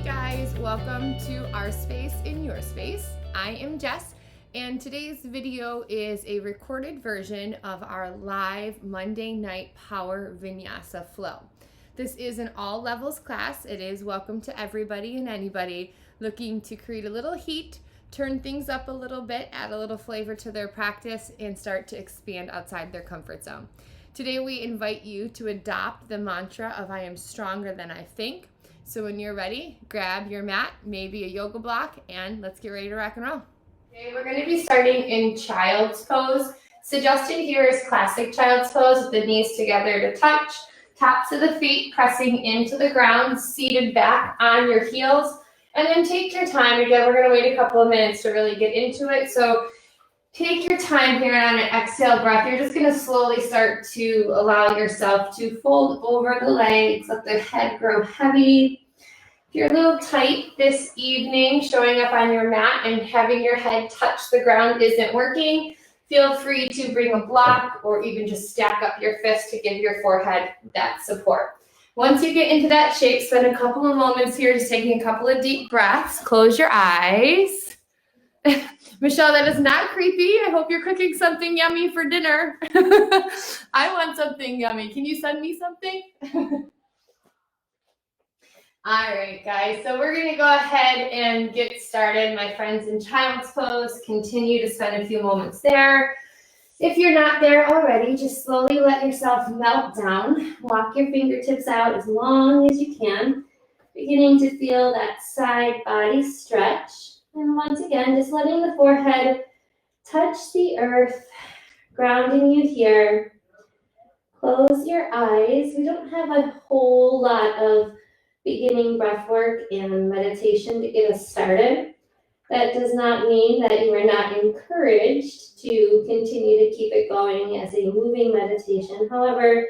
Hey guys, welcome to Our Space in Your Space. I am Jess, and today's video is a recorded version of our live Monday night power vinyasa flow. This is an all levels class. It is welcome to everybody and anybody looking to create a little heat, turn things up a little bit, add a little flavor to their practice, and start to expand outside their comfort zone. Today we invite you to adopt the mantra of I am stronger than I think. So when you're ready, grab your mat, maybe a yoga block, and let's get ready to rock and roll. Okay, we're going to be starting in child's pose. Suggested here is classic child's pose with the knees together to touch, tops of the feet pressing into the ground, seated back on your heels. And then take your time. Again, we're going to wait a couple of minutes to really get into it. So take your time here on an exhale breath. You're just going to slowly start to allow yourself to fold over the legs, let the head grow heavy. If you're a little tight this evening, showing up on your mat and having your head touch the ground isn't working, feel free to bring a block or even just stack up your fist to give your forehead that support. Once you get into that shape, spend a couple of moments here just taking a couple of deep breaths. Close your eyes. Michelle, that is not creepy. I hope you're cooking something yummy for dinner. I want something yummy. Can you send me something? All right, guys. So we're going to go ahead and get started. My friends in child's pose, continue to spend a few moments there. If you're not there already, just slowly let yourself melt down. Walk your fingertips out as long as you can, beginning to feel that side body stretch. And once again, just letting the forehead touch the earth, grounding you here. Close your eyes. We don't have a whole lot of beginning breath work and meditation to get us started. That does not mean that you are not encouraged to continue to keep it going as a moving meditation. However,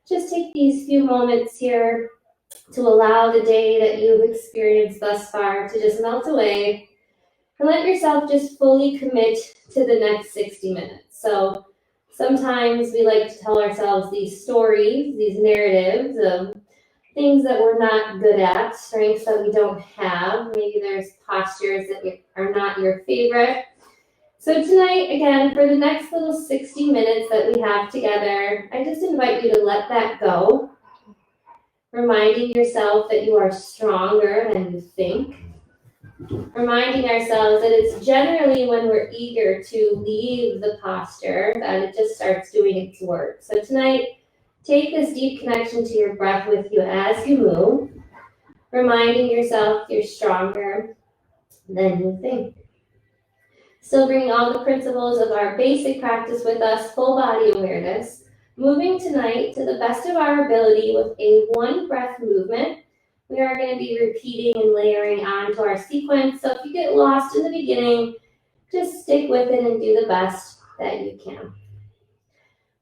just take these few moments here to allow the day that you've experienced thus far to just melt away and let yourself just fully commit to the next 60 minutes. So sometimes we like to tell ourselves these stories, these narratives of things that we're not good at, strengths that we don't have. Maybe there's postures that are not your favorite. So tonight, again, for the next little 60 minutes that we have together, I just invite you to let that go, reminding yourself that you are stronger than you think, reminding ourselves that it's generally when we're eager to leave the posture that it just starts doing its work. So tonight, take this deep connection to your breath with you as you move, reminding yourself you're stronger than you think. Still bringing all the principles of our basic practice with us, full body awareness, moving tonight to the best of our ability with a one breath movement. We are going to be repeating and layering onto our sequence. So if you get lost in the beginning, just stick with it and do the best that you can.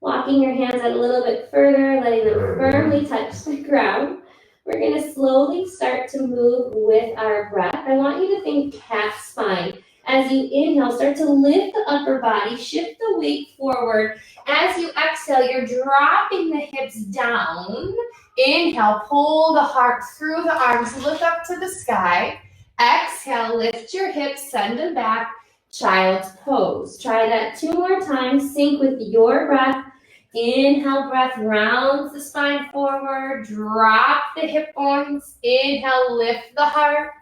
Walking your hands out a little bit further, letting them firmly touch the ground. We're going to slowly start to move with our breath. I want you to think cat spine. As you inhale, start to lift the upper body, shift the weight forward. As you exhale, you're dropping the hips down. Inhale, pull the heart through the arms, look up to the sky. Exhale, lift your hips, send them back. Child's pose. Try that 2 more times. Sync with your breath. Inhale, breath rounds the spine forward. Drop the hip bones. Inhale, lift the heart.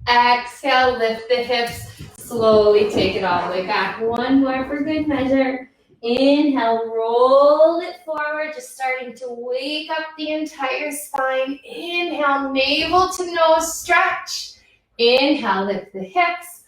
Exhale, lift the hips. Slowly take it all the way back. 1 more for good measure. Inhale, roll it forward, just starting to wake up the entire spine. Inhale, navel to nose stretch. Inhale, lift the hips.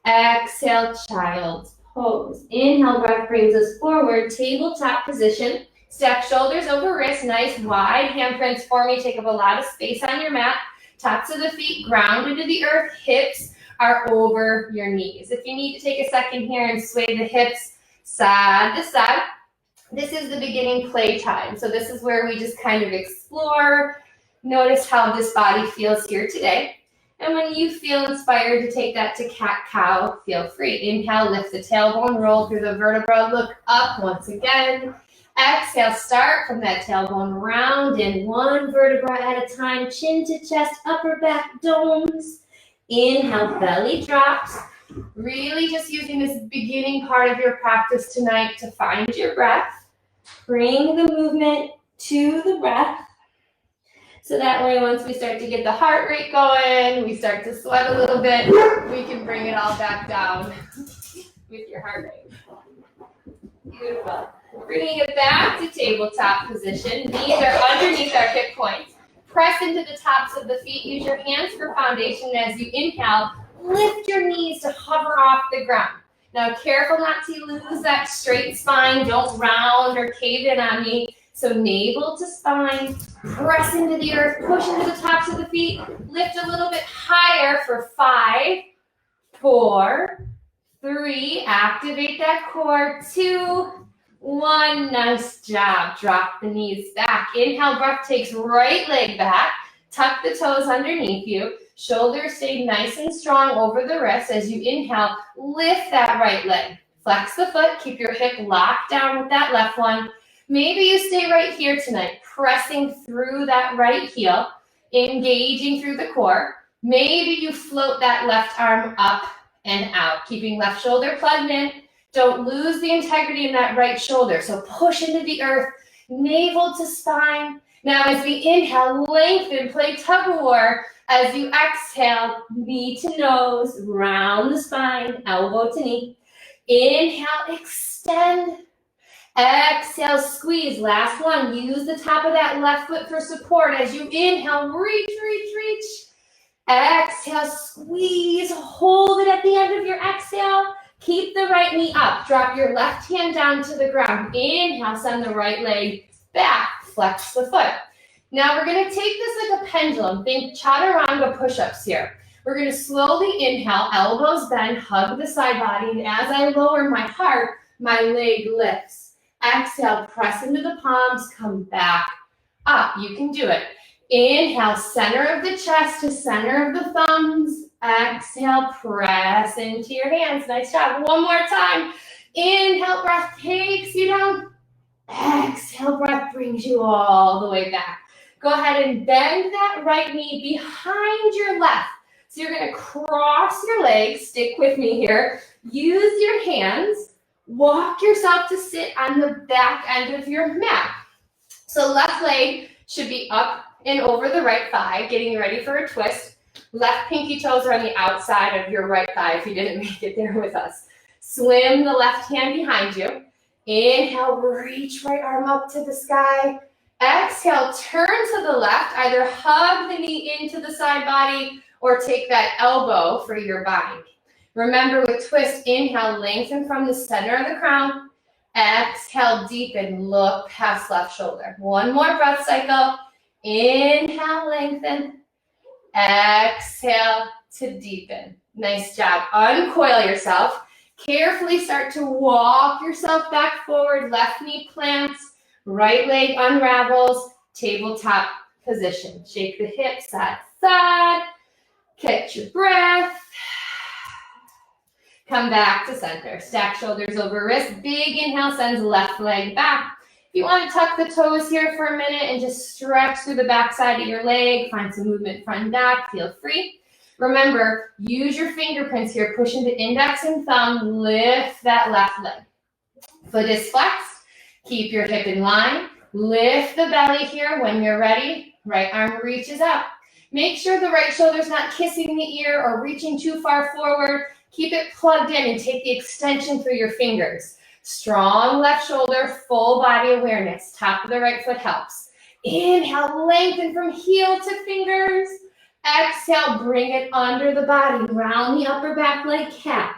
Exhale, child's pose. Inhale, breath brings us forward, tabletop position. Stack shoulders over wrists, nice wide handprints for me. Take up a lot of space on your mat. Tops of the feet grounded to the earth. Hips are over your knees. If you need to take a second here and sway the hips side to side, this is the beginning play time. So this is where we just kind of explore. Notice how this body feels here today. And when you feel inspired to take that to cat-cow, feel free. Inhale, lift the tailbone, roll through the vertebra, look up once again. Exhale, start from that tailbone, round in one vertebra at a time, chin to chest, upper back domes. Inhale, belly drops. Really just using this beginning part of your practice tonight to find your breath. Bring the movement to the breath. So that way, once we start to get the heart rate going, we start to sweat a little bit, we can bring it all back down with your heart rate. Beautiful. Bringing it back to tabletop position. Knees are underneath our hip points. Press into the tops of the feet. Use your hands for foundation. As you inhale, lift your knees to hover off the ground. Now, careful not to lose that straight spine. Don't round or cave in on me. So navel to spine, press into the earth, push into the tops of the feet, lift a little bit higher for 5, 4, 3, activate that core, 2, 1, nice job. Drop the knees back. Inhale, breath takes right leg back. Tuck the toes underneath you. Shoulders stay nice and strong over the wrists. As you inhale, lift that right leg. Flex the foot. Keep your hip locked down with that left one. Maybe you stay right here tonight, pressing through that right heel, engaging through the core. Maybe you float that left arm up and out, keeping left shoulder plugged in. Don't lose the integrity in that right shoulder. So push into the earth, navel to spine. Now as we inhale, lengthen, play tug of war. As you exhale, knee to nose, round the spine, elbow to knee. Inhale, extend. Exhale, squeeze. Last one. Use the top of that left foot for support. As you inhale, reach, reach, reach. Exhale, squeeze. Hold it at the end of your exhale. Keep the right knee up. Drop your left hand down to the ground. Inhale, send the right leg back. Flex the foot. Now we're going to take this like a pendulum. Think chaturanga push-ups here. We're going to slowly inhale, elbows bend, hug the side body. And as I lower my heart, my leg lifts. Exhale, press into the palms, come back up. You can do it. Inhale, center of the chest to center of the thumbs. Exhale, press into your hands. Nice job. One more time. Inhale, breath takes you down. Exhale, breath brings you all the way back. Go ahead and bend that right knee behind your left. So you're going to cross your legs. Stick with me here. Use your hands. Walk yourself to sit on the back end of your mat. So left leg should be up and over the right thigh, getting ready for a twist. Left pinky toes are on the outside of your right thigh if you didn't make it there with us. Swim the left hand behind you. Inhale, reach right arm up to the sky. Exhale, turn to the left. Either hug the knee into the side body or take that elbow for your bind. Remember with twist, inhale, lengthen from the center of the crown. Exhale, deepen, look past left shoulder. One more breath cycle. Inhale, lengthen. Exhale to deepen. Nice job. Uncoil yourself. Carefully start to walk yourself back forward. Left knee plants. Right leg unravels. Tabletop position. Shake the hips side to side. Catch your breath. Come back to center. Stack shoulders over wrist. Big inhale sends left leg back. If you want to tuck the toes here for a minute and just stretch through the back side of your leg, find some movement front and back, feel free. Remember, use your fingerprints here. Push into index and thumb. Lift that left leg. Foot is flexed. Keep your hip in line. Lift the belly here when you're ready. Right arm reaches up. Make sure the right shoulder's not kissing the ear or reaching too far forward. Keep it plugged in and take the extension through your fingers. Strong left shoulder, full body awareness. Top of the right foot helps. Inhale, lengthen from heel to fingers. Exhale, bring it under the body. Round the upper back like cat.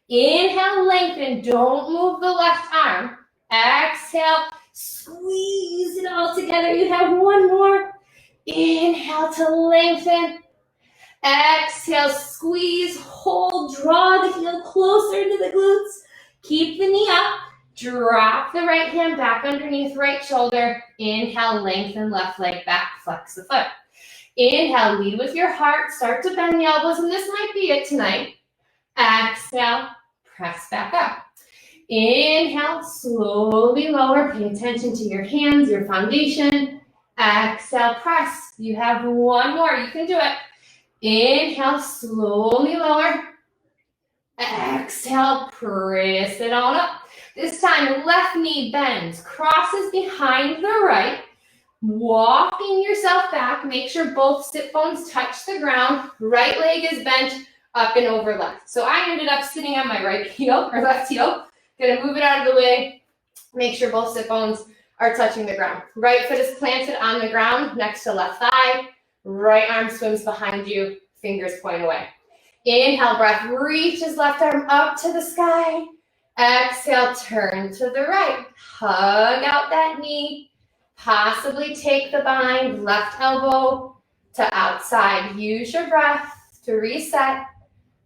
Inhale, lengthen. Don't move the left arm. Exhale, squeeze it all together. You have one more. Inhale to lengthen. Exhale, squeeze, hold, draw the heel closer to the glutes. Keep the knee up. Drop the right hand back underneath right shoulder. Inhale, lengthen left leg back, flex the foot. Inhale, lead with your heart. Start to bend the elbows, and this might be it tonight. Exhale, press back up. Inhale, slowly lower. Pay attention to your hands, your foundation. Exhale, press. You have one more. You can do it. Inhale, slowly lower. Exhale, press it on up. This time, left knee bends, crosses behind the right. Walking yourself back. Make sure both sit bones touch the ground. Right leg is bent up and over left. So I ended up sitting on my right heel or left heel. Gonna move it out of the way. Make sure both sit bones are touching the ground. Right foot is planted on the ground next to left thigh. Right arm swims behind you. Fingers point away. Inhale, breath reaches left arm up to the sky. Exhale, turn to the right. Hug out that knee. Possibly take the bind, left elbow to outside. Use your breath to reset.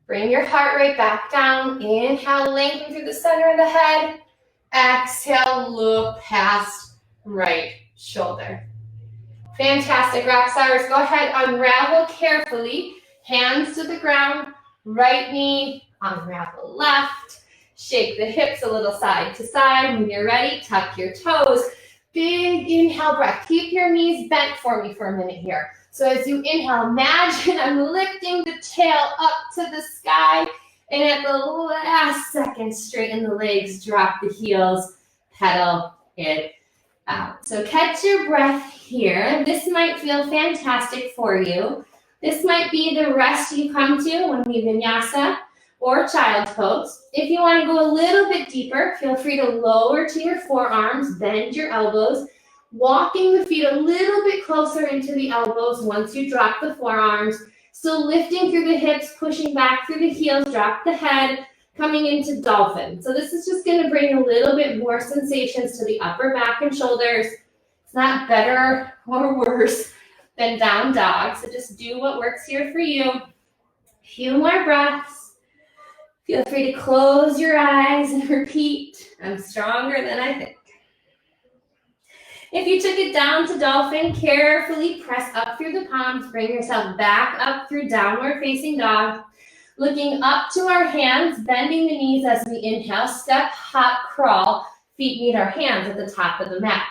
Bring your heart rate back down. Inhale, lengthen through the center of the head. Exhale, look past right shoulder. Fantastic, rock stars. Go ahead, unravel carefully. Hands to the ground, right knee, unravel left. Shake the hips a little side to side. When you're ready, tuck your toes. Big inhale breath. Keep your knees bent for me for a minute here. So as you inhale, imagine I'm lifting the tail up to the sky. And at the last second, straighten the legs, drop the heels, pedal it out. So catch your breath here. This might feel fantastic for you. This might be the rest you come to when we vinyasa or child's pose. If you want to go a little bit deeper, feel free to lower to your forearms, bend your elbows, walking the feet a little bit closer into the elbows once you drop the forearms. Still lifting through the hips, pushing back through the heels, drop the head, coming into dolphin. So this is just going to bring a little bit more sensations to the upper back and shoulders. It's not better or worse than down dog. So just do what works here for you. A few more breaths. Feel free to close your eyes and repeat, I'm stronger than I think. If you took it down to dolphin, carefully press up through the palms. Bring yourself back up through downward facing dog. Looking up to our hands, bending the knees as we inhale. Step, hop, crawl. Feet meet our hands at the top of the mat.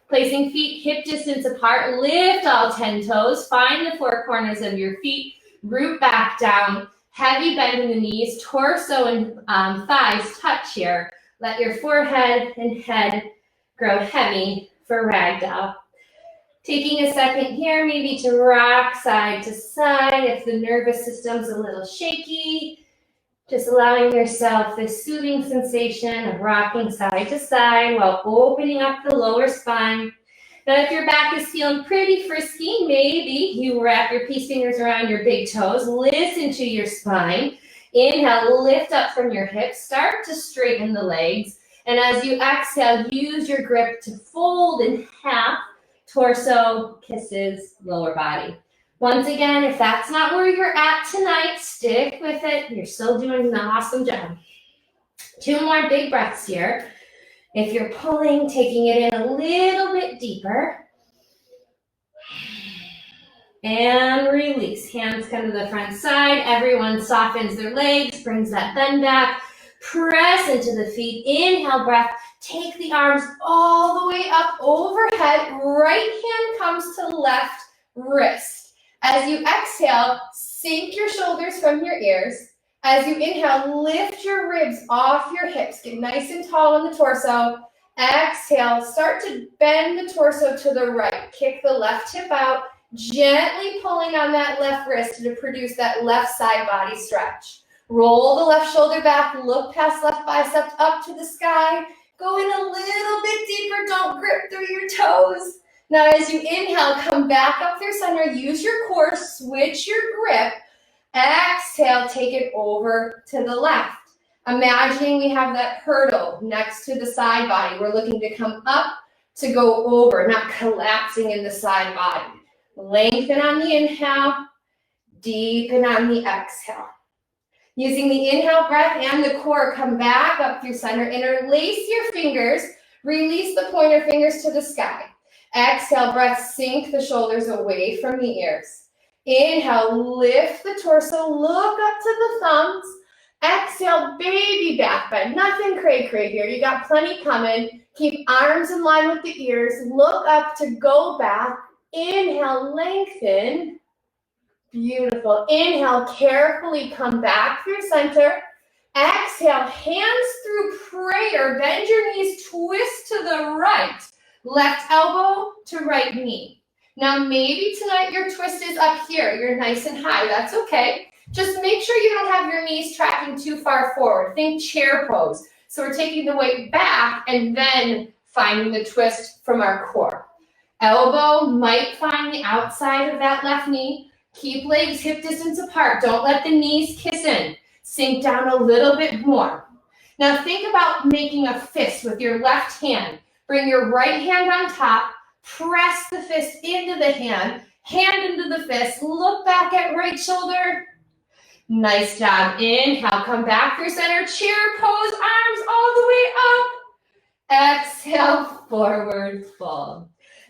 Placing feet hip distance apart. Lift all 10 toes. Find the four corners of your feet. Root back down. Heavy bend in the knees. Torso and thighs touch here. Let your forehead and head grow heavy for ragdoll. Taking a second here, maybe to rock side to side if the nervous system's a little shaky. Just allowing yourself this soothing sensation of rocking side to side while opening up the lower spine. Now, if your back is feeling pretty frisky, maybe you wrap your peace fingers around your big toes. Listen to your spine. Inhale, lift up from your hips. Start to straighten the legs. And as you exhale, use your grip to fold in half. Torso kisses lower body. Once again, if that's not where you're at tonight, stick with it. You're still doing an awesome job. 2 more big breaths here. If you're pulling, taking it in a little bit deeper. And release. Hands come to the front side. Everyone softens their legs, brings that bend back. Press into the feet. Inhale, breath. Take the arms all the way up overhead. Right hand comes to left wrist. As you exhale, sink your shoulders from your ears. As you inhale, lift your ribs off your hips. Get nice and tall in the torso. Exhale, start to bend the torso to the right. Kick the left hip out, gently pulling on that left wrist to produce that left side body stretch. Roll the left shoulder back, look past left bicep up to the sky. Go in a little bit deeper, don't grip through your toes. Now as you inhale, come back up through center, use your core, switch your grip. Exhale, take it over to the left. Imagining we have that hurdle next to the side body. We're looking to come up to go over, not collapsing in the side body. Lengthen on the inhale, deepen on the exhale. Using the inhale breath and the core, come back up through center. Interlace your fingers. Release the pointer fingers to the sky. Exhale, breath, sink the shoulders away from the ears. Inhale, lift the torso, look up to the thumbs. Exhale, baby back bend. Nothing cray-cray here. You got plenty coming. Keep arms in line with the ears. Look up to go back. Inhale, lengthen. Beautiful. Inhale, carefully come back through center. Exhale, hands through prayer. Bend your knees, twist to the right. Left elbow to right knee. Now maybe tonight your twist is up here. You're nice and high. That's okay. Just make sure you don't have your knees tracking too far forward. Think chair pose. So we're taking the weight back and then finding the twist from our core. Elbow might find the outside of that left knee. Keep legs hip distance apart. Don't let the knees kiss in. Sink down a little bit more. Now think about making a fist with your left hand. Bring your right hand on top. Press the fist into the hand into the fist. Look back at right shoulder. Nice job. Inhale, come back through center. Chair pose, arms all the way up. Exhale, forward fold.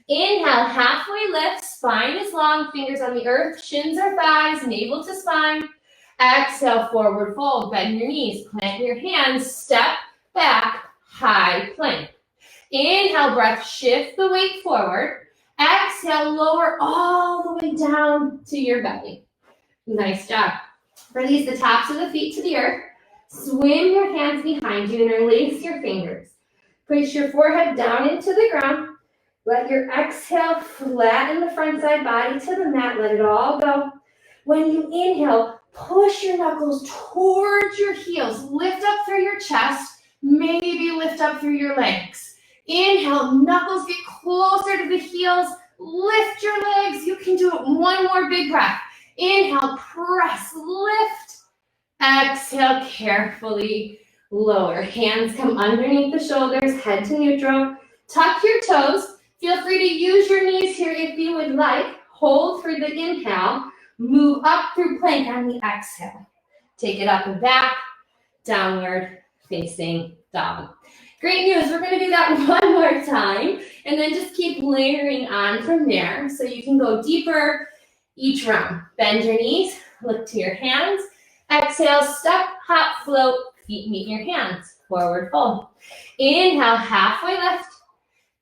Inhale, halfway lift. Spine is long, fingers on the earth, shins or thighs, navel to spine. Exhale, forward fold. Bend your knees, plant your hands, step back, high plank. Inhale, breath, shift the weight forward. Exhale, lower all the way down to your belly. Nice job. Release the tops of the feet to the earth. Swim your hands behind you, interlace your fingers. Place your forehead down into the ground. Let your exhale flatten the front side body to the mat. Let it all go. When you inhale, push your knuckles towards your heels. Lift up through your chest. Maybe lift up through your legs. Inhale, knuckles get closer to the heels. Lift your legs. You can do it one more big breath. Inhale, press, lift. Exhale, carefully lower. Hands come underneath the shoulders, head to neutral. Tuck your toes. Feel free to use your knees here if you would like. Hold through the inhale. Move up through plank on the exhale. Take it up and back. Downward facing dog. Great news. We're going to do that one more time. And then just keep layering on from there so you can go deeper each round. Bend your knees, look to your hands. Exhale, step, hop, float, feet meet your hands. Forward fold. Inhale, halfway lift.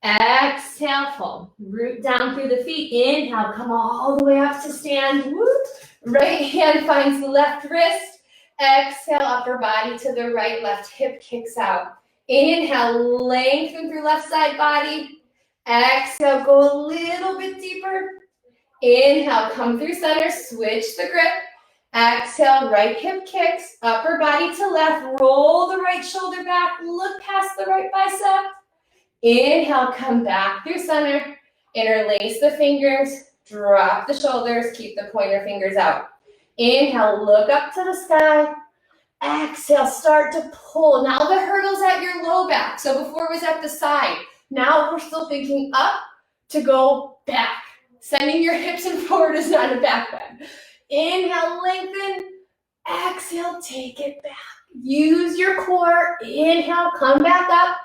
Exhale, fold. Root down through the feet. Inhale, come all the way up to stand. Woo. Right hand finds the left wrist. Exhale, upper body to the right, left hip kicks out. Inhale, lengthen through left side body. Exhale, go a little bit deeper. Inhale, come through center, switch the grip. Exhale, right hip kicks, upper body to left, roll the right shoulder back, look past the right bicep. Inhale, come back through center, interlace the fingers, drop the shoulders, keep the pointer fingers out. Inhale, look up to the sky. Exhale, start to pull. Now the hurdle's at your low back. So before it was at the side. Now we're still thinking up to go back. Sending your hips in forward is not a back bend. Inhale, lengthen. Exhale, take it back. Use your core. Inhale, come back up.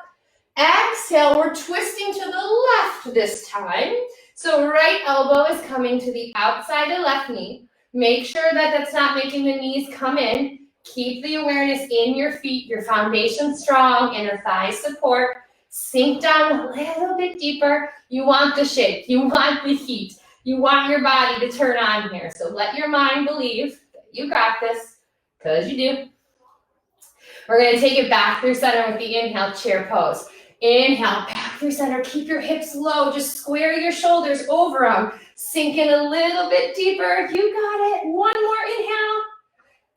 Exhale, we're twisting to the left this time. So right elbow is coming to the outside of left knee. Make sure that that's not making the knees come in. Keep the awareness in your feet, your foundation strong, inner thigh support. Sink down a little bit deeper. You want the shake. You want the heat. You want your body to turn on here. So let your mind believe that you got this, because you do. We're going to take it back through center with the inhale, chair pose. Inhale, back through center. Keep your hips low. Just square your shoulders over them. Sink in a little bit deeper. You got it. One more inhale.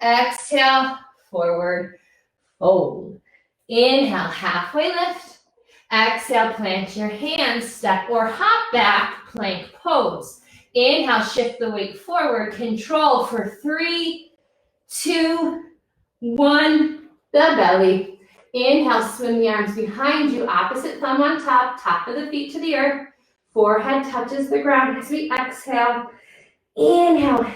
Exhale, forward fold. Inhale, halfway lift. Exhale, plant your hands, step or hop back, plank pose. Inhale, shift the weight forward, control for 3, 2, 1, the belly. Inhale, swim the arms behind you, opposite thumb on top, top of the feet to the earth. Forehead touches the ground as we exhale. Inhale,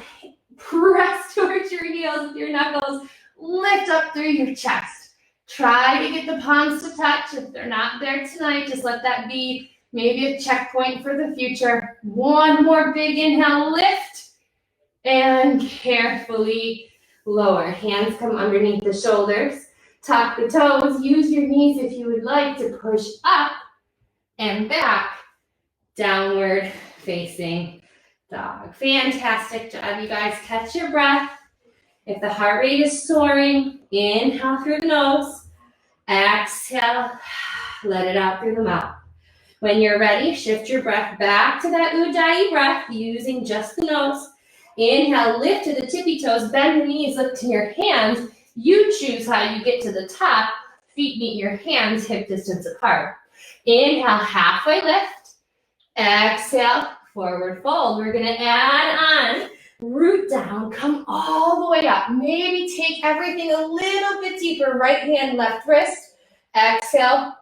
press towards your heels with your knuckles. Lift up through your chest. Try to get the palms to touch. If they're not there tonight, just let that be maybe a checkpoint for the future. One more big inhale, lift, and carefully lower. Hands come underneath the shoulders. Tuck the toes. Use your knees if you would like to push up and back. Downward facing dog. Fantastic job, you guys. Catch your breath. If the heart rate is soaring, inhale through the nose. Exhale, let it out through the mouth. When you're ready, shift your breath back to that Ujjayi breath using just the nose. Inhale, lift to the tippy toes, bend the knees, look to your hands. You choose how you get to the top. Feet meet your hands, hip distance apart. Inhale, halfway lift. Exhale, forward fold. We're gonna add on, root down, come all the way up. Maybe take everything a little bit deeper. Right hand, left wrist. Exhale,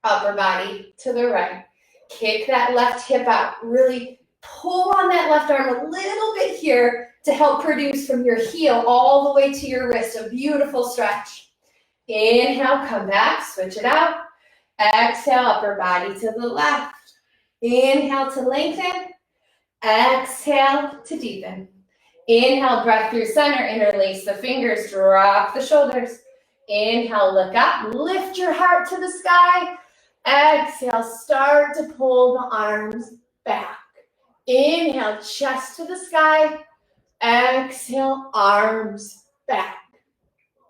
upper body to the right. Kick that left hip out. Really pull on that left arm a little bit here to help produce from your heel all the way to your wrist. A beautiful stretch. Inhale, come back, switch it out. Exhale, upper body to the left. Inhale to lengthen. Exhale to deepen. Inhale, breath through center, interlace the fingers, drop the shoulders. Inhale, look up, lift your heart to the sky. Exhale, start to pull the arms back. Inhale, chest to the sky. Exhale, arms back.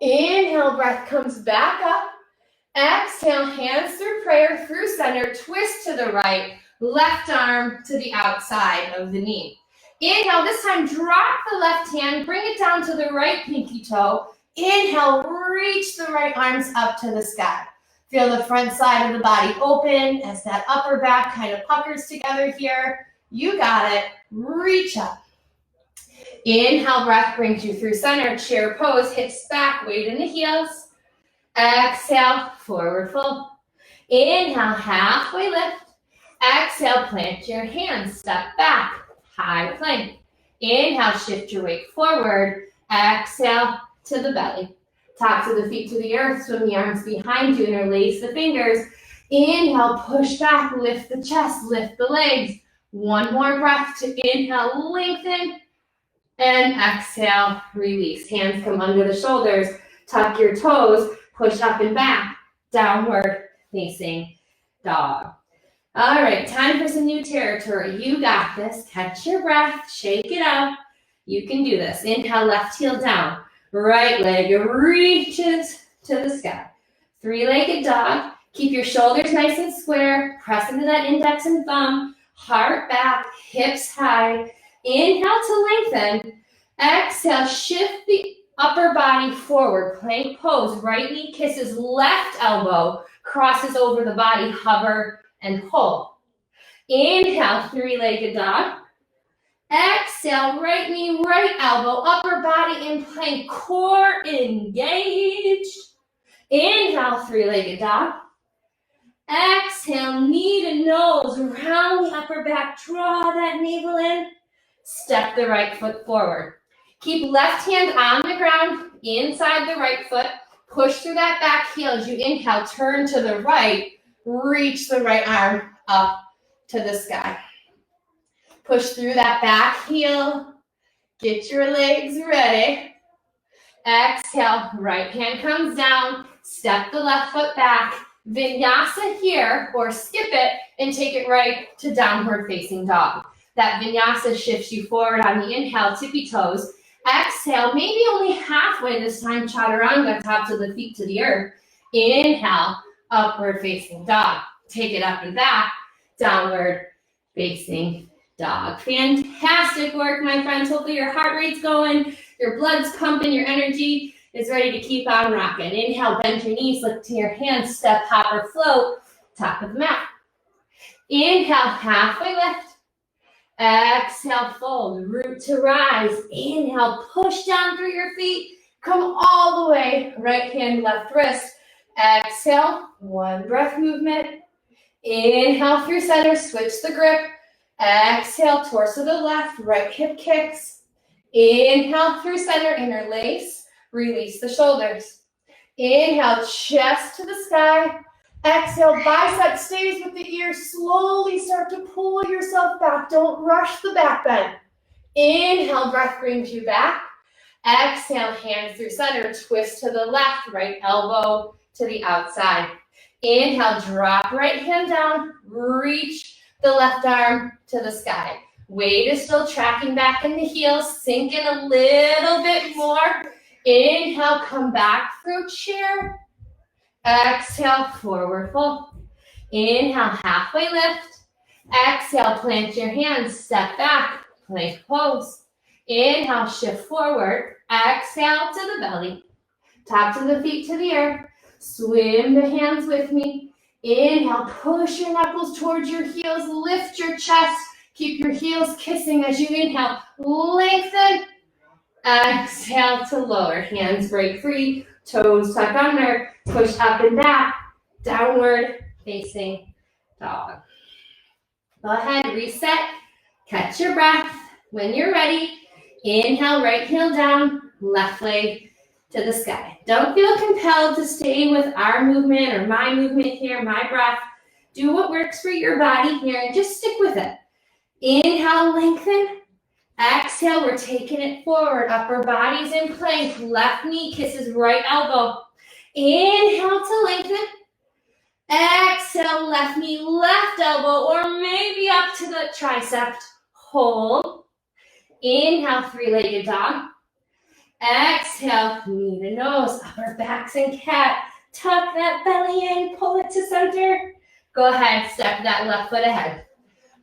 Inhale, breath comes back up. Exhale, hands through prayer, through center, twist to the right, left arm to the outside of the knee. Inhale, this time drop the left hand, bring it down to the right pinky toe. Inhale, reach the right arms up to the sky. Feel the front side of the body open as that upper back kind of puckers together here. You got it. Reach up. Inhale, breath brings you through center, chair pose, hips back, weight in the heels. Exhale, forward fold. Inhale, halfway lift. Exhale, plant your hands, step back, high plank. Inhale, shift your weight forward. Exhale to the belly. Tops of the feet to the earth, swim the arms behind you, interlace the fingers. Inhale, push back, lift the chest, lift the legs. One more breath to inhale, lengthen. And exhale, release. Hands come under the shoulders, tuck your toes, push up and back, downward facing dog. All right, time for some new territory. You got this. Catch your breath, shake it out. You can do this. Inhale, left heel down. Right leg reaches to the sky. Three-legged dog. Keep your shoulders nice and square. Press into that index and thumb. Heart back, hips high. Inhale to lengthen. Exhale, shift the upper body forward. Plank pose. Right knee kisses left elbow. Crosses over the body. Hover and pull. Inhale, three-legged dog. Exhale, right knee, right elbow, upper body in plank, core engaged. Inhale, three-legged dog. Exhale, knee to nose, round the upper back, draw that navel in. Step the right foot forward. Keep left hand on the ground, inside the right foot. Push through that back heel as you inhale, turn to the right, reach the right arm up to the sky. Push through that back heel. Get your legs ready. Exhale, right hand comes down. Step the left foot back. Vinyasa here, or skip it and take it right to downward facing dog. That vinyasa shifts you forward on the inhale, tippy toes. Exhale, maybe only halfway this time, chaturanga, tops of the feet to the earth. Inhale, upward facing dog. Take it up and back, downward facing dog. Fantastic work, my friends. Hopefully your heart rate's going, your blood's pumping, your energy is ready to keep on rocking. Inhale, bend your knees, look to your hands, step, hop, or float, top of the mat. Inhale, halfway lift. Exhale, fold, root to rise. Inhale, push down through your feet. Come all the way, right hand, left wrist. Exhale, one breath movement. Inhale through center, switch the grip. Exhale, torso to the left, right hip kicks. Inhale through center, interlace, release the shoulders. Inhale, chest to the sky. Exhale, bicep stays with the ear. Slowly start to pull yourself back. Don't rush the back bend. Inhale, breath brings you back. Exhale, hands through center, twist to the left, right elbow to the outside. Inhale, drop right hand down, reach the left arm to the sky. Weight is still tracking back in the heels, sink in a little bit more. Inhale, come back through chair. Exhale, forward fold. Inhale, halfway lift. Exhale, plant your hands, step back, plank pose. Inhale, shift forward. Exhale to the belly. Top of the feet to the earth. Swim the hands with me. Inhale, push your knuckles towards your heels. Lift your chest. Keep your heels kissing as you inhale. Lengthen. Exhale to lower. Hands break free. Toes tuck under. Push up and back. Downward facing dog. Go ahead, reset. Catch your breath. When you're ready, inhale, right heel down, left leg to the sky. Don't feel compelled to stay with our movement or my movement here, my breath. Do what works for your body here and just stick with it. Inhale, lengthen. Exhale, we're taking it forward. Upper body's in plank. Left knee kisses right elbow. Inhale to lengthen. Exhale, left knee, left elbow, or maybe up to the tricep. Hold. Inhale, three-legged dog. Exhale, knee to nose, upper backs and cat. Tuck that belly in, pull it to center. Go ahead, step that left foot ahead.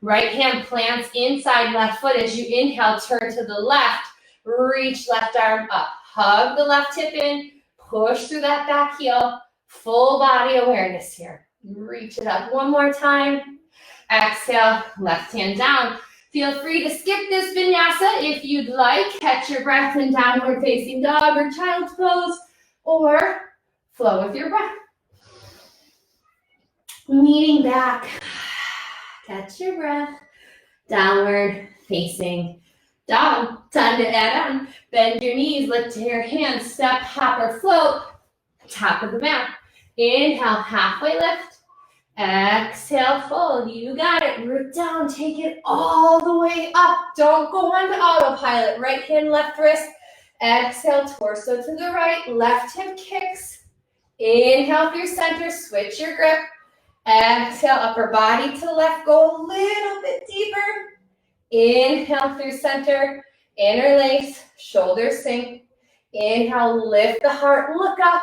Right hand plants inside left foot as you inhale, turn to the left. Reach left arm up. Hug the left hip in, push through that back heel. Full body awareness here. Reach it up one more time. Exhale, left hand down. Feel free to skip this vinyasa if you'd like. Catch your breath in downward facing dog or child's pose, or flow with your breath. Leaning back. Catch your breath. Downward facing dog. Time to add on. Bend your knees, lift your hands, step, hop, or float. Top of the mat. Inhale, halfway lift. Exhale, fold. You got it. Root down. Take it all the way up. Don't go on to autopilot. Right hand, left wrist. Exhale, torso to the right. Left hip kicks. Inhale through center. Switch your grip. Exhale, upper body to left. Go a little bit deeper. Inhale through center. Interlace. Shoulders sink. Inhale, lift the heart. Look up.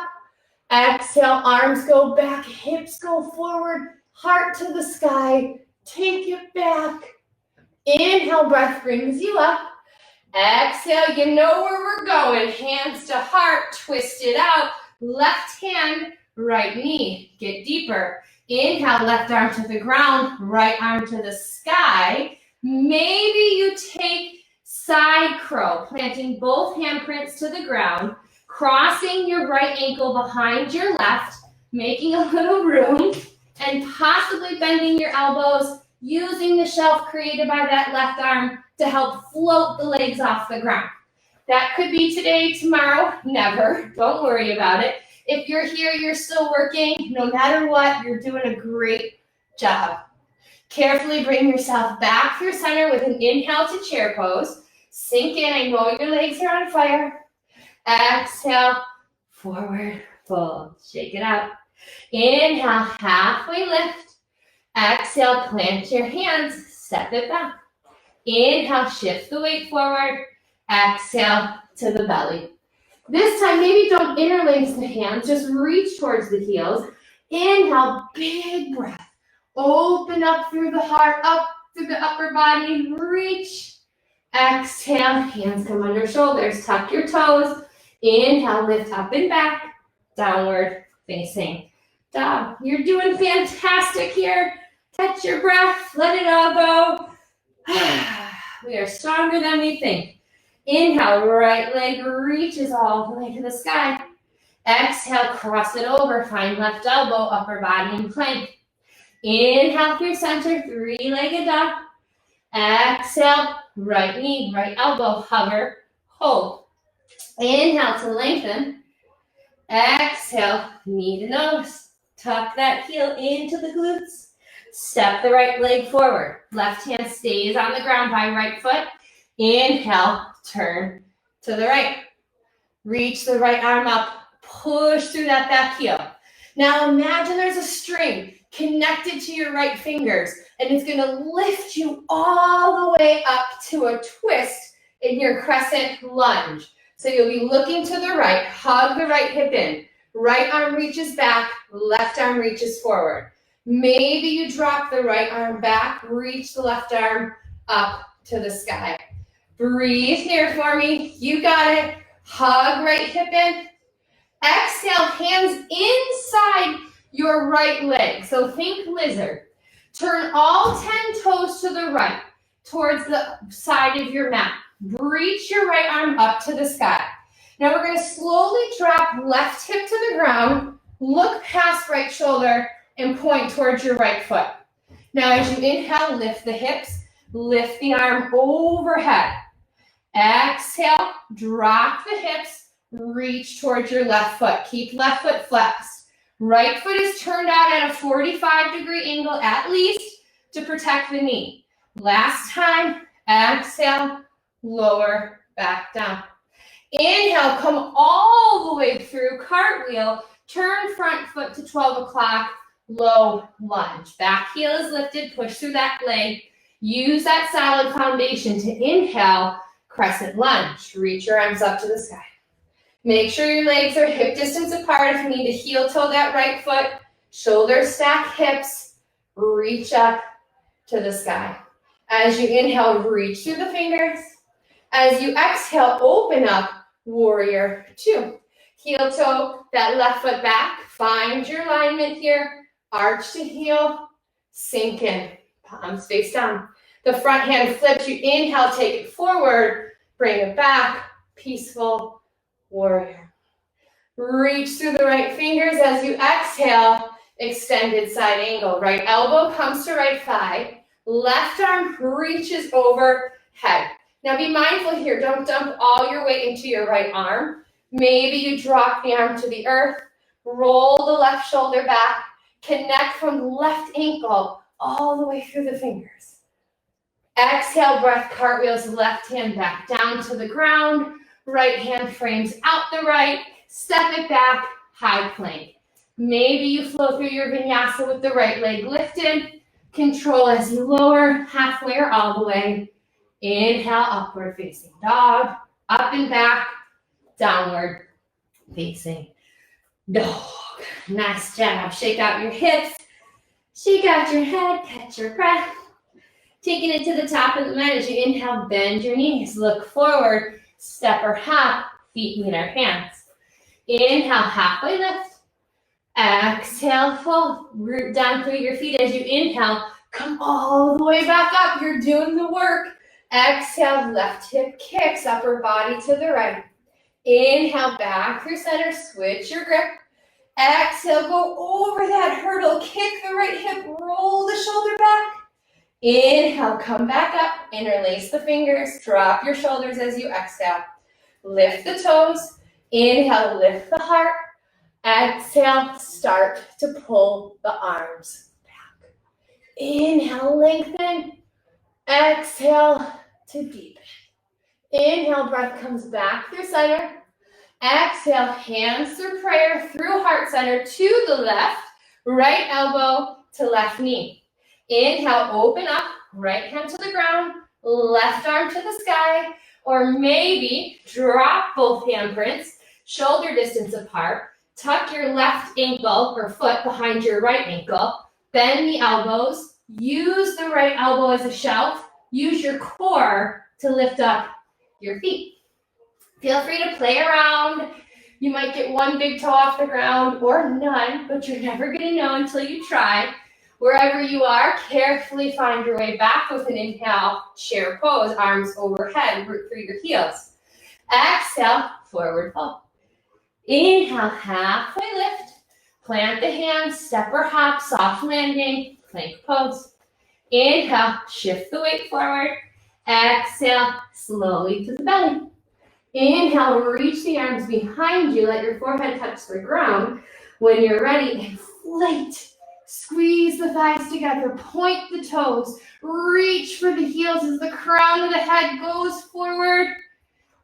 Exhale, arms go back, hips go forward, heart to the sky. Take it back. Inhale, breath brings you up. Exhale, you know where we're going. Hands to heart, twist it out. Left hand, right knee. Get deeper. Inhale, left arm to the ground, right arm to the sky. Maybe you take side crow, planting both handprints to the ground. Crossing your right ankle behind your left, making a little room, and possibly bending your elbows, using the shelf created by that left arm to help float the legs off the ground. That could be today, tomorrow, never. Don't worry about it. If you're here, you're still working. No matter what, you're doing a great job. Carefully bring yourself back through center with an inhale to chair pose. Sink in. I know your legs are on fire. Exhale, forward fold. Shake it out. Inhale, halfway lift. Exhale, plant your hands. Step it back. Inhale, shift the weight forward. Exhale to the belly. This time, maybe don't interlace the hands. Just reach towards the heels. Inhale, big breath. Open up through the heart, up through the upper body. Reach. Exhale, hands come under shoulders. Tuck your toes. Inhale, lift up and back, downward facing dog. You're doing fantastic here. Catch your breath, let it all go. We are stronger than we think. Inhale, right leg reaches all the way to the sky. Exhale, cross it over, find left elbow, upper body in plank. Inhale through center, three-legged dog. Exhale, right knee, right elbow, hover, hold. Inhale to lengthen. Exhale, knee to nose. Tuck that heel into the glutes. Step the right leg forward. Left hand stays on the ground by right foot. Inhale, turn to the right. Reach the right arm up, push through that back heel. Now imagine there's a string connected to your right fingers, and it's gonna lift you all the way up to a twist in your crescent lunge. So you'll be looking to the right, hug the right hip in, right arm reaches back, left arm reaches forward. Maybe you drop the right arm back, reach the left arm up to the sky. Breathe here for me, you got it. Hug right hip in. Exhale, hands inside your right leg. So think lizard. Turn all 10 toes to the right, towards the side of your mat. Reach your right arm up to the sky. Now we're going to slowly drop left hip to the ground, look past right shoulder, and point towards your right foot. Now as you inhale, lift the hips, lift the arm overhead. Exhale, drop the hips, reach towards your left foot. Keep left foot flexed. Right foot is turned out at a 45-degree angle at least to protect the knee. Last time, exhale, lower, back down. Inhale, come all the way through, cartwheel, turn front foot to 12 o'clock, low lunge. Back heel is lifted, push through that leg. Use that solid foundation to inhale, crescent lunge. Reach your arms up to the sky. Make sure your legs are hip distance apart. If you need to heel toe that right foot, shoulder stack hips, reach up to the sky. As you inhale, reach through the fingers. As you exhale, open up, warrior two. Heel toe that left foot back. Find your alignment here. Arch to heel, sink in, palms face down. The front hand flips, you inhale, take it forward, bring it back, peaceful warrior. Reach through the right fingers as you exhale, extended side angle. Right elbow comes to right thigh, left arm reaches overhead. Now be mindful here, don't dump all your weight into your right arm. Maybe you drop the arm to the earth, roll the left shoulder back, connect from left ankle all the way through the fingers. Exhale, breath cartwheels, left hand back down to the ground. Right hand frames out the right. Step it back, high plank. Maybe you flow through your vinyasa with the right leg lifted. Control as you lower, halfway or all the way. Inhale, upward facing dog. Up and back, downward facing dog. Nice job. Shake out your hips. Shake out your head. Catch your breath. Taking it to the top of the mat as you inhale, bend your knees. Look forward, step or hop, feet meet our hands. Inhale, halfway lift. Exhale, fold. Root down through your feet as you inhale. Come all the way back up. You're doing the work. Exhale, left hip kicks, upper body to the right. Inhale, back through center, switch your grip. Exhale, go over that hurdle, kick the right hip, roll the shoulder back. Inhale, come back up, interlace the fingers, drop your shoulders as you exhale. Lift the toes. Inhale, lift the heart. Exhale, start to pull the arms back. Inhale, lengthen. Exhale to deepen. Inhale, breath comes back through center. Exhale, hands through prayer, through heart center to the left, right elbow to left knee. Inhale, open up, right hand to the ground, left arm to the sky, or maybe drop both handprints, shoulder distance apart, tuck your left ankle or foot behind your right ankle, bend the elbows, use the right elbow as a shelf, use your core to lift up your feet. Feel free to play around. You might get one big toe off the ground or none, but you're never gonna know until you try. Wherever you are, carefully find your way back with an inhale, chair pose, arms overhead, root through your heels. Exhale, forward fold. Inhale, halfway lift. Plant the hands, step or hop, soft landing, plank pose. Inhale, shift the weight forward. Exhale, slowly to the belly. Inhale, reach the arms behind you, let your forehead touch the ground. When you're ready, inflate. Squeeze the thighs together, point the toes, reach for the heels as the crown of the head goes forward.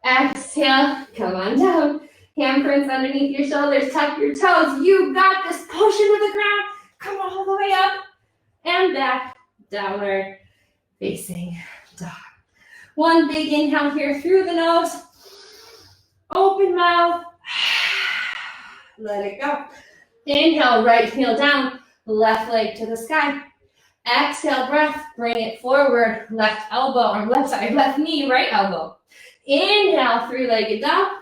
Exhale, come on down. Handprints underneath your shoulders, tuck your toes. You got this. Push into the ground. Come all the way up and back. Downward facing dog. One big inhale here through the nose. Open mouth. Let it go. Inhale, right heel down. Left leg to the sky. Exhale, breath. Bring it forward. Left elbow, or left knee, right elbow. Inhale, three-legged dog.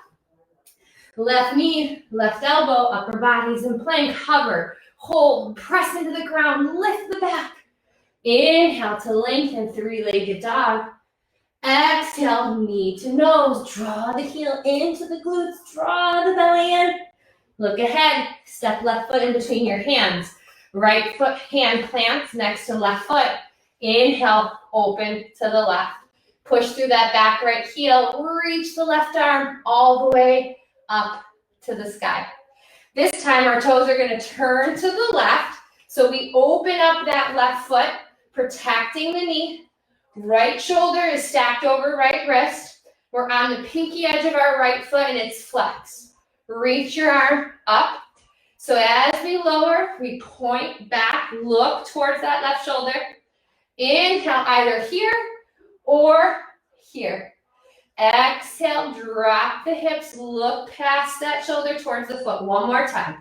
Left knee, left elbow, upper body's in plank. Hover, hold, press into the ground, lift the back. Inhale to lengthen, three-legged dog. Exhale, knee to nose. Draw the heel into the glutes. Draw the belly in. Look ahead. Step left foot in between your hands. Right foot hand plants next to left foot. Inhale, open to the left. Push through that back right heel. Reach the left arm all the way up to the sky. This time our toes are going to turn to the left. So we open up that left foot, protecting the knee. Right shoulder is stacked over right wrist. We're on the pinky edge of our right foot and it's flexed. Reach your arm up. So as we lower, we point back, look towards that left shoulder. Inhale either here or here. Exhale, drop the hips, look past that shoulder towards the foot. One more time.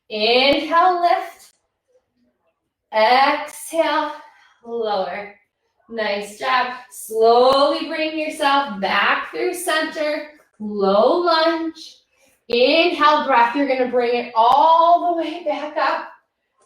Inhale, lift. Exhale, lower. Nice job. Slowly bring yourself back through center. Low lunge. Inhale, breath. You're going to bring it all the way back up.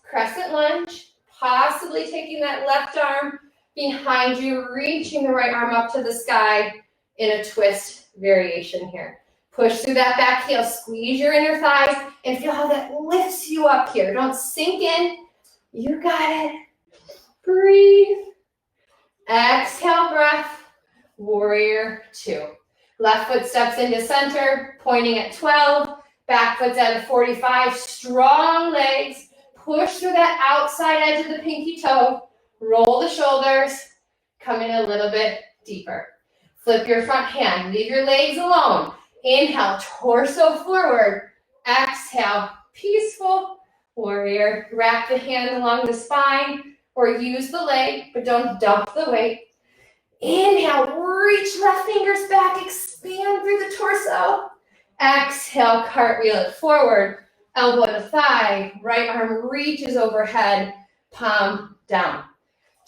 Crescent lunge. Possibly taking that left arm behind you, reaching the right arm up to the sky in a twist variation here. Push through that back heel. Squeeze your inner thighs and feel how that lifts you up here. Don't sink in. You got it. Breathe. Exhale, breath. Warrior two. Left foot steps into center, pointing at 12. Back foot's at a 45. Strong legs. Push through that outside edge of the pinky toe. Roll the shoulders. Come in a little bit deeper. Flip your front hand. Leave your legs alone. Inhale, torso forward. Exhale, peaceful warrior. Wrap the hand along the spine or use the leg, but don't dump the weight. Inhale, reach left fingers back, expand through the torso. Exhale, cartwheel it forward, elbow to thigh, right arm reaches overhead, palm down.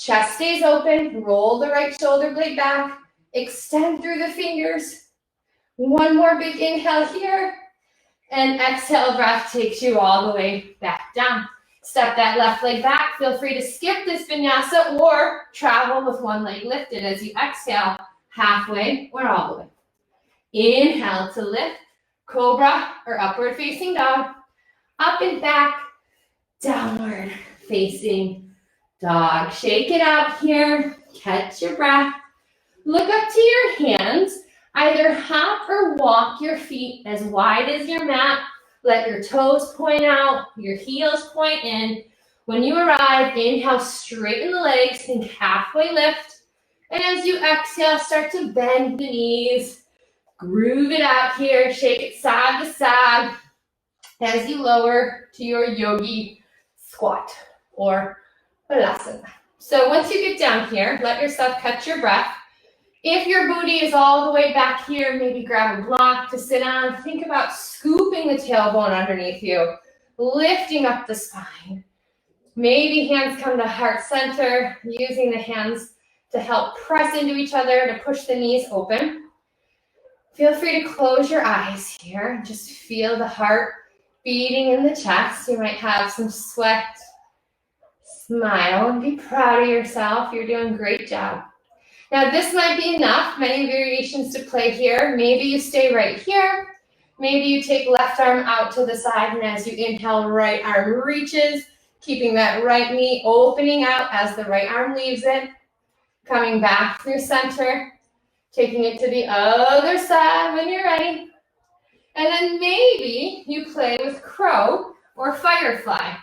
Chest stays open, roll the right shoulder blade back, extend through the fingers. One more big inhale here, and exhale, breath takes you all the way back down. Step that left leg back. Feel free to skip this vinyasa or travel with one leg lifted as you exhale halfway or all the way. Inhale to lift, cobra or upward facing dog. Up and back, downward facing dog. Shake it out here. Catch your breath. Look up to your hands. Either hop or walk your feet as wide as your mat. Let your toes point out, your heels point in. When you arrive, inhale, straighten the legs, think halfway lift. And as you exhale, start to bend the knees. Groove it out here, shake it side to side as you lower to your yogi squat or balasana. So once you get down here, let yourself catch your breath. If your booty is all the way back here, maybe grab a block to sit on. Think about scooping the tailbone underneath you, lifting up the spine. Maybe hands come to heart center, using the hands to help press into each other to push the knees open. Feel free to close your eyes here. Just feel the heart beating in the chest. You might have some sweat. Smile and be proud of yourself. You're doing a great job. Now this might be enough, many variations to play here. Maybe you stay right here. Maybe you take left arm out to the side, and as you inhale, right arm reaches, keeping that right knee opening out as the right arm leaves it. Coming back through center, taking it to the other side when you're ready. And then maybe you play with crow or firefly.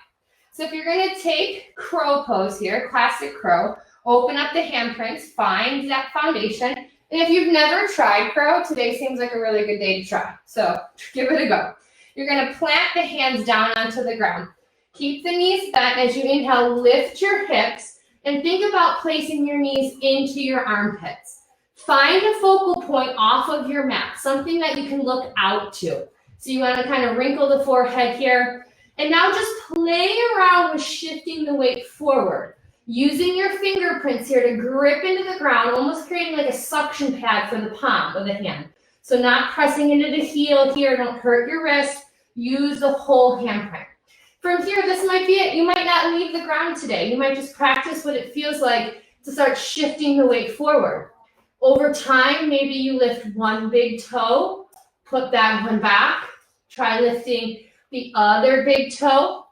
So if you're going to take crow pose here, classic crow, open up the handprints, find that foundation, And if you've never tried crow, today seems like a really good day to try. So give it a go. You're going to plant the hands down onto the ground. Keep the knees bent as you inhale, lift your hips, and think about placing your knees into your armpits. Find a focal point off of your mat, something that you can look out to. So you want to kind of wrinkle the forehead here. And now just play around with shifting the weight forward. Using your fingerprints here to grip into the ground, almost creating like a suction pad for the palm of the hand. So not pressing into the heel here, don't hurt your wrist. Use the whole handprint. From here, this might be it. You might not leave the ground today. You might just practice what it feels like to start shifting the weight forward. Over time, maybe you lift one big toe, put that one back, try lifting the other big toe.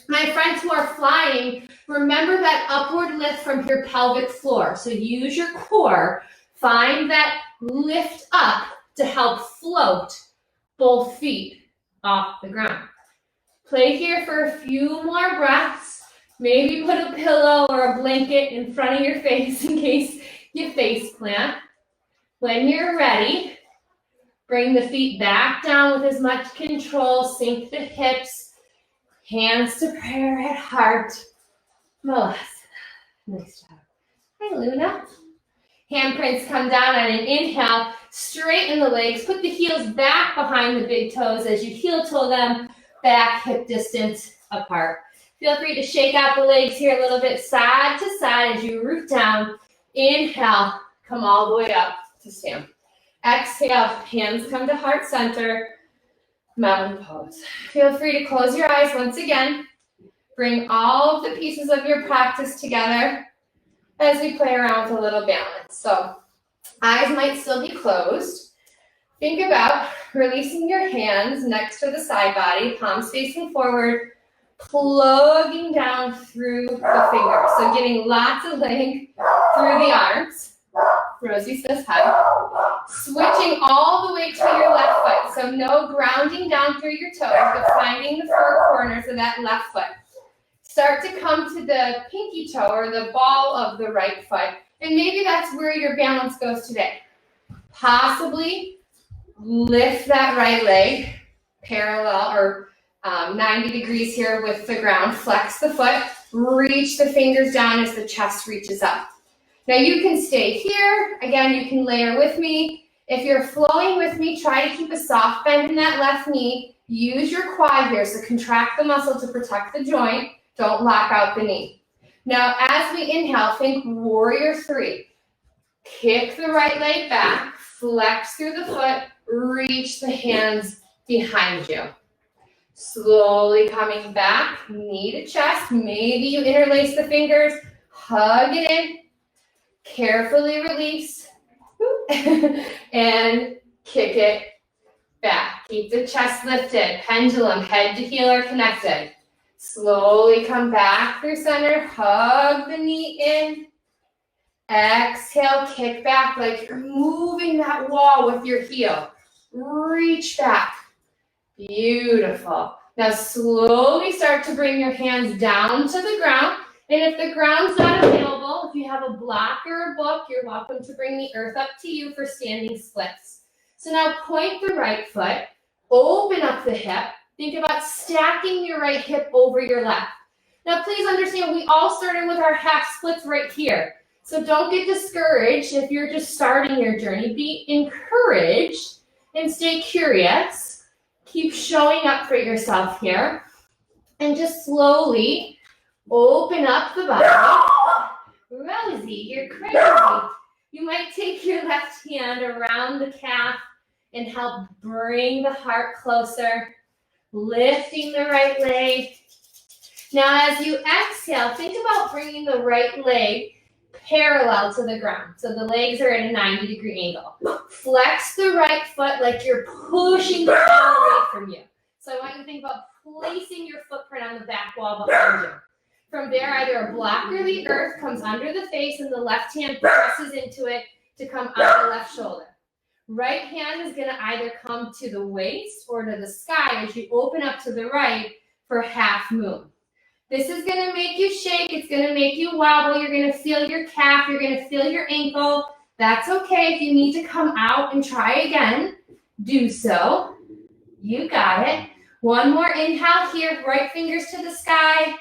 My friends who are flying, remember that upward lift from your pelvic floor. So use your core, find that lift up to help float both feet off the ground. Play here for a few more breaths. Maybe put a pillow or a blanket in front of your face in case you face plant. When you're ready, bring the feet back down with as much control, sink the hips. Hands to prayer at heart. Malasana. Nice job. Hi, Luna. Handprints come down on an inhale. Straighten the legs. Put the heels back behind the big toes as you heel toe them back hip distance apart. Feel free to shake out the legs here a little bit side to side as you root down. Inhale. Come all the way up to stand. Exhale. Hands come to heart center. Mountain pose. Feel free to close your eyes once again. Bring all of the pieces of your practice together as we play around with a little balance. So eyes might still be closed. Think about releasing your hands next to the side body, palms facing forward, plugging down through the fingers. So getting lots of length through the arms. Rosie says hi. Switching all the way to your left foot. So no grounding down through your toes, but finding the four corners of that left foot. Start to come to the pinky toe or the ball of the right foot. And maybe that's where your balance goes today. Possibly lift that right leg parallel or 90 degrees here with the ground. Flex the foot. Reach the fingers down as the chest reaches up. Now you can stay here. Again, you can layer with me. If you're flowing with me, try to keep a soft bend in that left knee. Use your quad here, so contract the muscle to protect the joint. Don't lock out the knee. Now, as we inhale, think warrior three. Kick the right leg back, flex through the foot, reach the hands behind you. Slowly coming back, knee to chest. Maybe you interlace the fingers, hug it in. Carefully release and kick it back. Keep the chest lifted. Pendulum, head to heel are connected. Slowly come back through center. Hug the knee in. Exhale, kick back like you're moving that wall with your heel. Reach back. Beautiful. Now slowly start to bring your hands down to the ground. And if the ground's not available, if you have a block or a book, you're welcome to bring the earth up to you for standing splits. So now point the right foot, open up the hip. Think about stacking your right hip over your left. Now please understand, we all started with our half splits right here. So don't get discouraged if you're just starting your journey. Be encouraged and stay curious. Keep showing up for yourself here. And just slowly open up the body. Rosie, you're crazy. You might take your left hand around the calf and help bring the heart closer. Lifting the right leg. Now as you exhale, think about bringing the right leg parallel to the ground. So the legs are at a 90-degree angle. Flex the right foot like you're pushing the ball away from you. So I want you to think about placing your footprint on the back wall behind you. From there, either a block or the earth comes under the face and the left hand presses into it to come out the left shoulder. Right hand is going to either come to the waist or to the sky as you open up to the right for half moon. This is going to make you shake. It's going to make you wobble. You're going to feel your calf. You're going to feel your ankle. That's okay. If you need to come out and try again, do so. You got it. One more inhale here, right fingers to the sky.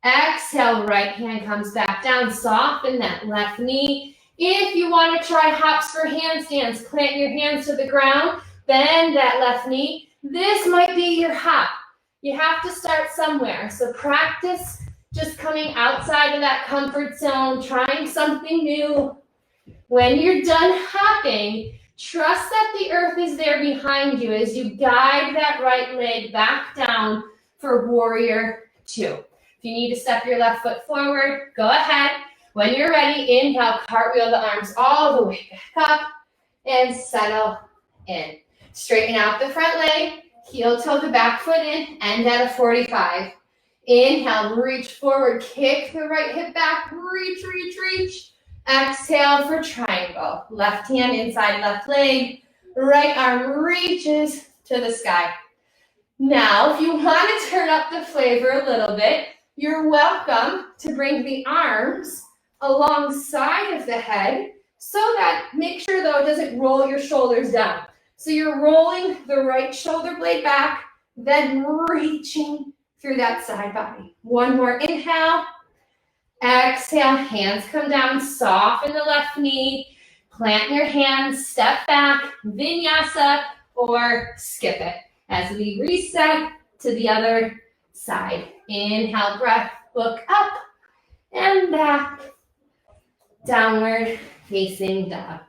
Exhale, right hand comes back down. Soften that left knee. If you want to try hops for handstands, plant your hands to the ground, bend that left knee. This might be your hop. You have to start somewhere. So practice just coming outside of that comfort zone, trying something new. When you're done hopping, trust that the earth is there behind you as you guide that right leg back down for warrior 2. If you need to step your left foot forward, go ahead. When you're ready, inhale, cartwheel the arms all the way back up and settle in. Straighten out the front leg, heel toe the back foot in, end at a 45. Inhale, reach forward, kick the right hip back, reach, reach, reach. Exhale for triangle. Left hand inside left leg, right arm reaches to the sky. Now, if you want to turn up the flavor a little bit, you're welcome to bring the arms alongside of the head so that, make sure though, it doesn't roll your shoulders down. So you're rolling the right shoulder blade back, then reaching through that side body. One more inhale. Exhale, hands come down, soften the left knee, plant your hands, step back, vinyasa, or skip it. As we reset to the other side. Inhale, breath, look up and back. Downward facing dog.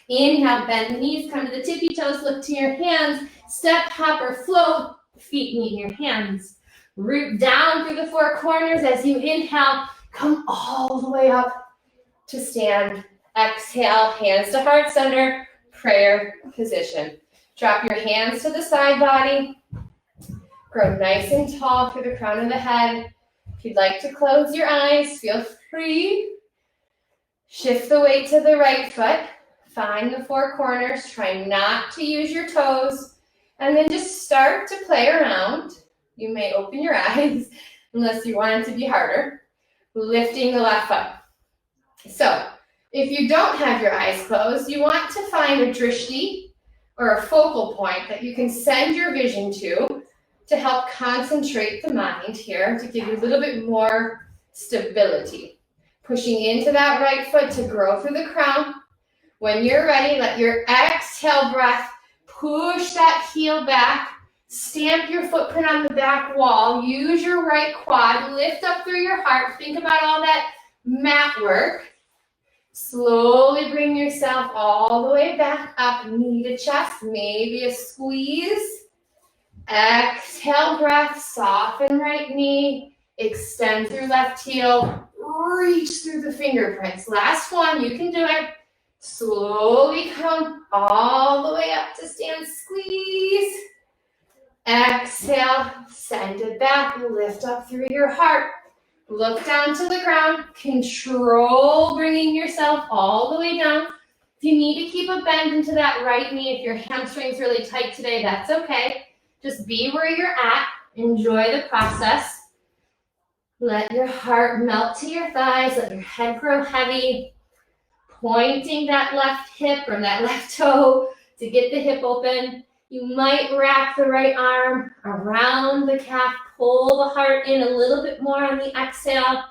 Inhale, bend the knees, come to the tippy toes, look to your hands, step, hop, or float, feet meet your hands. Root down through the four corners as you inhale, come all the way up to stand. Exhale, hands to heart center, prayer position. Drop your hands to the side body. Grow nice and tall through the crown of the head. If you'd like to close your eyes, feel free. Shift the weight to the right foot. Find the four corners. Try not to use your toes. And then just start to play around. You may open your eyes unless you want it to be harder. Lifting the left foot. So, if you don't have your eyes closed, you want to find a drishti or a focal point that you can send your vision to help concentrate the mind here, to give you a little bit more stability. Pushing into that right foot to grow through the crown. When you're ready, let your exhale breath push that heel back. Stamp your footprint on the back wall. Use your right quad. Lift up through your heart. Think about all that mat work. Slowly bring yourself all the way back up. Knee to chest. Maybe a squeeze. Exhale breath. Soften right knee. Extend through left heel. Reach through the fingerprints. Last one. You can do it. Slowly come all the way up to stand. Squeeze. Exhale, send it back, lift up through your heart, look down to the ground, control bringing yourself all the way down. If you need to keep a bend into that right knee, if your hamstring's really tight today, that's okay. Just be where you're at, enjoy the process. Let your heart melt to your thighs, let your head grow heavy, pointing that left hip or that left toe to get the hip open. You might wrap the right arm around the calf, pull the heart in a little bit more on the exhale,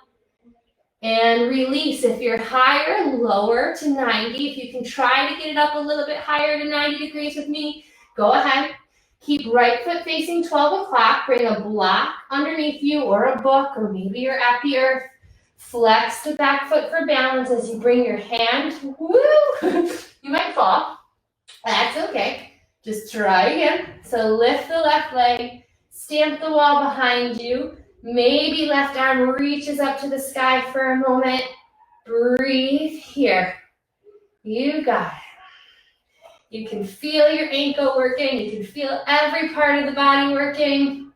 and release. If you're higher, lower to 90. If you can try to get it up a little bit higher to 90 degrees with me, go ahead. Keep right foot facing 12 o'clock. Bring a block underneath you or a book, or maybe you're at the earth. Flex the back foot for balance as you bring your hand. Woo! You might fall. That's okay. Just try again. So lift the left leg, stamp the wall behind you. Maybe left arm reaches up to the sky for a moment. Breathe here. You got it. You can feel your ankle working. You can feel every part of the body working.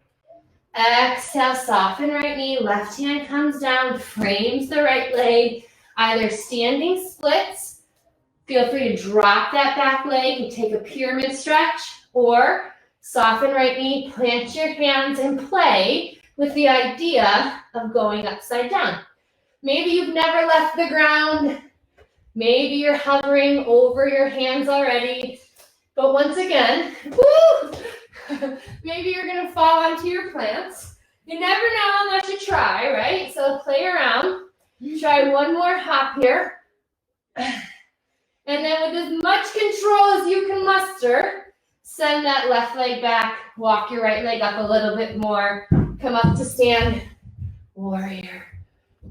Exhale, soften right knee. Left hand comes down, frames the right leg. Either standing splits. Feel free to drop that back leg and take a pyramid stretch, or soften right knee, plant your hands and play with the idea of going upside down. Maybe you've never left the ground. Maybe you're hovering over your hands already. But once again, woo, maybe you're gonna fall onto your plants. You never know unless you try, right? So play around. Try one more hop here. And then with as much control as you can muster, send that left leg back, walk your right leg up a little bit more, come up to stand, warrior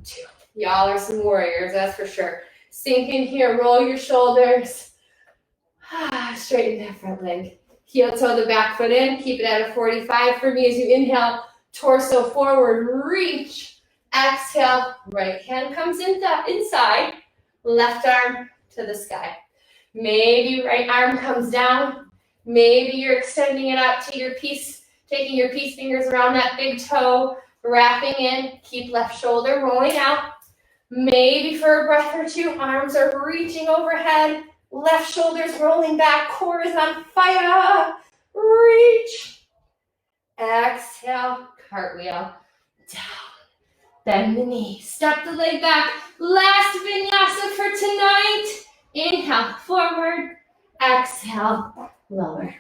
two. Y'all are some warriors, that's for sure. Sink in here, roll your shoulders. Straighten that front leg. Heel toe the back foot in, keep it at a 45 for me as you inhale, torso forward, reach. Exhale, right hand comes inside, left arm to the sky. Maybe right arm comes down. Maybe you're extending it out to your peace, taking your peace fingers around that big toe, wrapping in, keep left shoulder rolling out. Maybe for a breath or two, arms are reaching overhead, left shoulder's rolling back, core is on fire. Reach. Exhale, cartwheel, down. Bend the knee, step the leg back. Last vinyasa for tonight. Inhale, forward. Exhale, lower.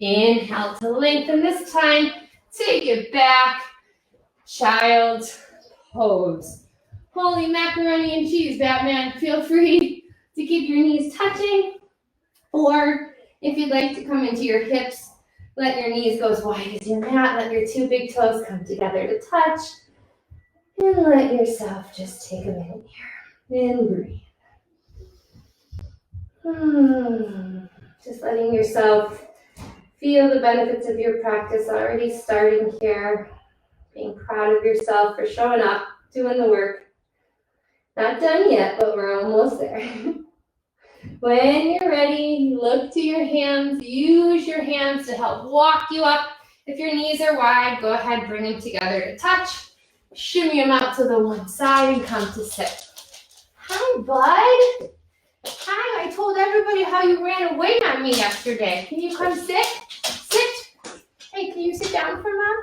Inhale to lengthen this time. Take it back. Child's pose. Holy macaroni and cheese, Batman. Feel free to keep your knees touching. Or if you'd like to come into your hips, let your knees go as wide as your mat. Let your two big toes come together to touch. And let yourself just take a minute here and breathe. Just letting yourself feel the benefits of your practice already starting here. Being proud of yourself for showing up, doing the work. Not done yet, but we're almost there. When you're ready, look to your hands. Use your hands to help walk you up. If your knees are wide, go ahead, bring them together to touch. Shimmy them out to the one side and come to sit. Hi, bud. Hi, I told everybody how you ran away on me yesterday. Can you come sit? Sit. Hey, can you sit down for Mom?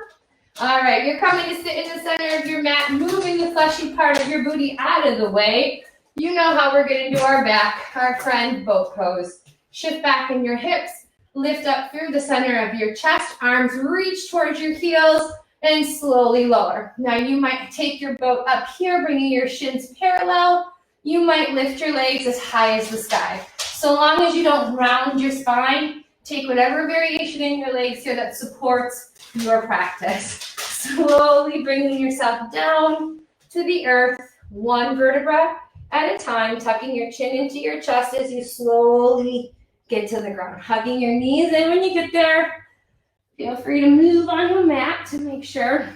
All right, you're coming to sit in the center of your mat, moving the fleshy part of your booty out of the way. You know how we're going to do our back, our friend boat pose. Shift back in your hips, lift up through the center of your chest, arms reach towards your heels, and slowly lower. Now you might take your boat up here, bringing your shins parallel. You might lift your legs as high as the sky. So long as you don't round your spine, take whatever variation in your legs here that supports your practice. Slowly bringing yourself down to the earth, one vertebra at a time, tucking your chin into your chest as you slowly get to the ground. Hugging your knees in when you get there. Feel free to move on the mat to make sure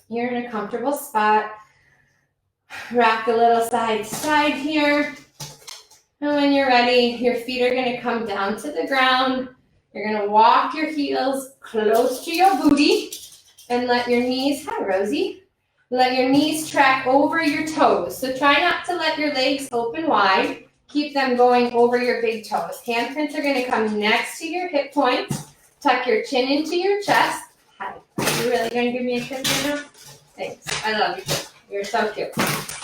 you're in a comfortable spot. Rock a little side to side here. And when you're ready, your feet are going to come down to the ground. You're going to walk your heels close to your booty and let your knees, hi Rosie, let your knees track over your toes. So try not to let your legs open wide. Keep them going over your big toes. Handprints are going to come next to your hip points. Tuck your chin into your chest. Hi, are you really going to give me a kiss right now? Thanks, I love you. You're so cute.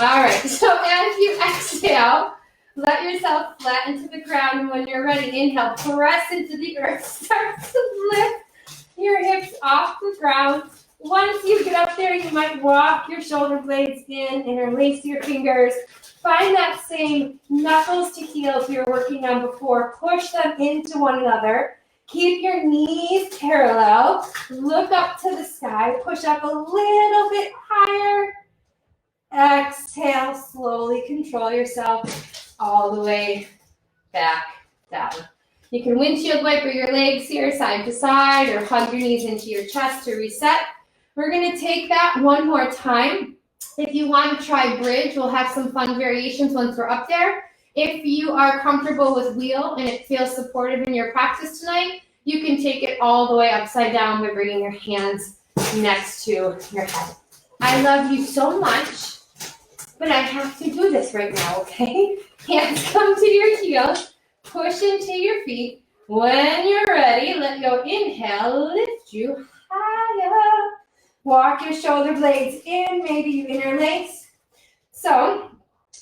All right, so as you exhale, let yourself flatten to the ground. And when you're ready, inhale, press into the earth. Start to lift your hips off the ground. Once you get up there, you might walk your shoulder blades in, interlace your fingers. Find that same knuckles to heels you were working on before. Push them into one another. Keep your knees parallel. Look up to the sky. Push up a little bit higher. Exhale, slowly control yourself all the way back down. You can windshield wiper your legs here side to side or hug your knees into your chest to reset. We're going to take that one more time. If you want to try bridge, we'll have some fun variations once we're up there. If you are comfortable with wheel and it feels supportive in your practice tonight, you can take it all the way upside down by bringing your hands next to your head. I love you so much, but I have to do this right now, okay? Hands come to your heels, push into your feet. When you're ready, let go. Inhale, lift you higher. Walk your shoulder blades in, maybe you interlace. So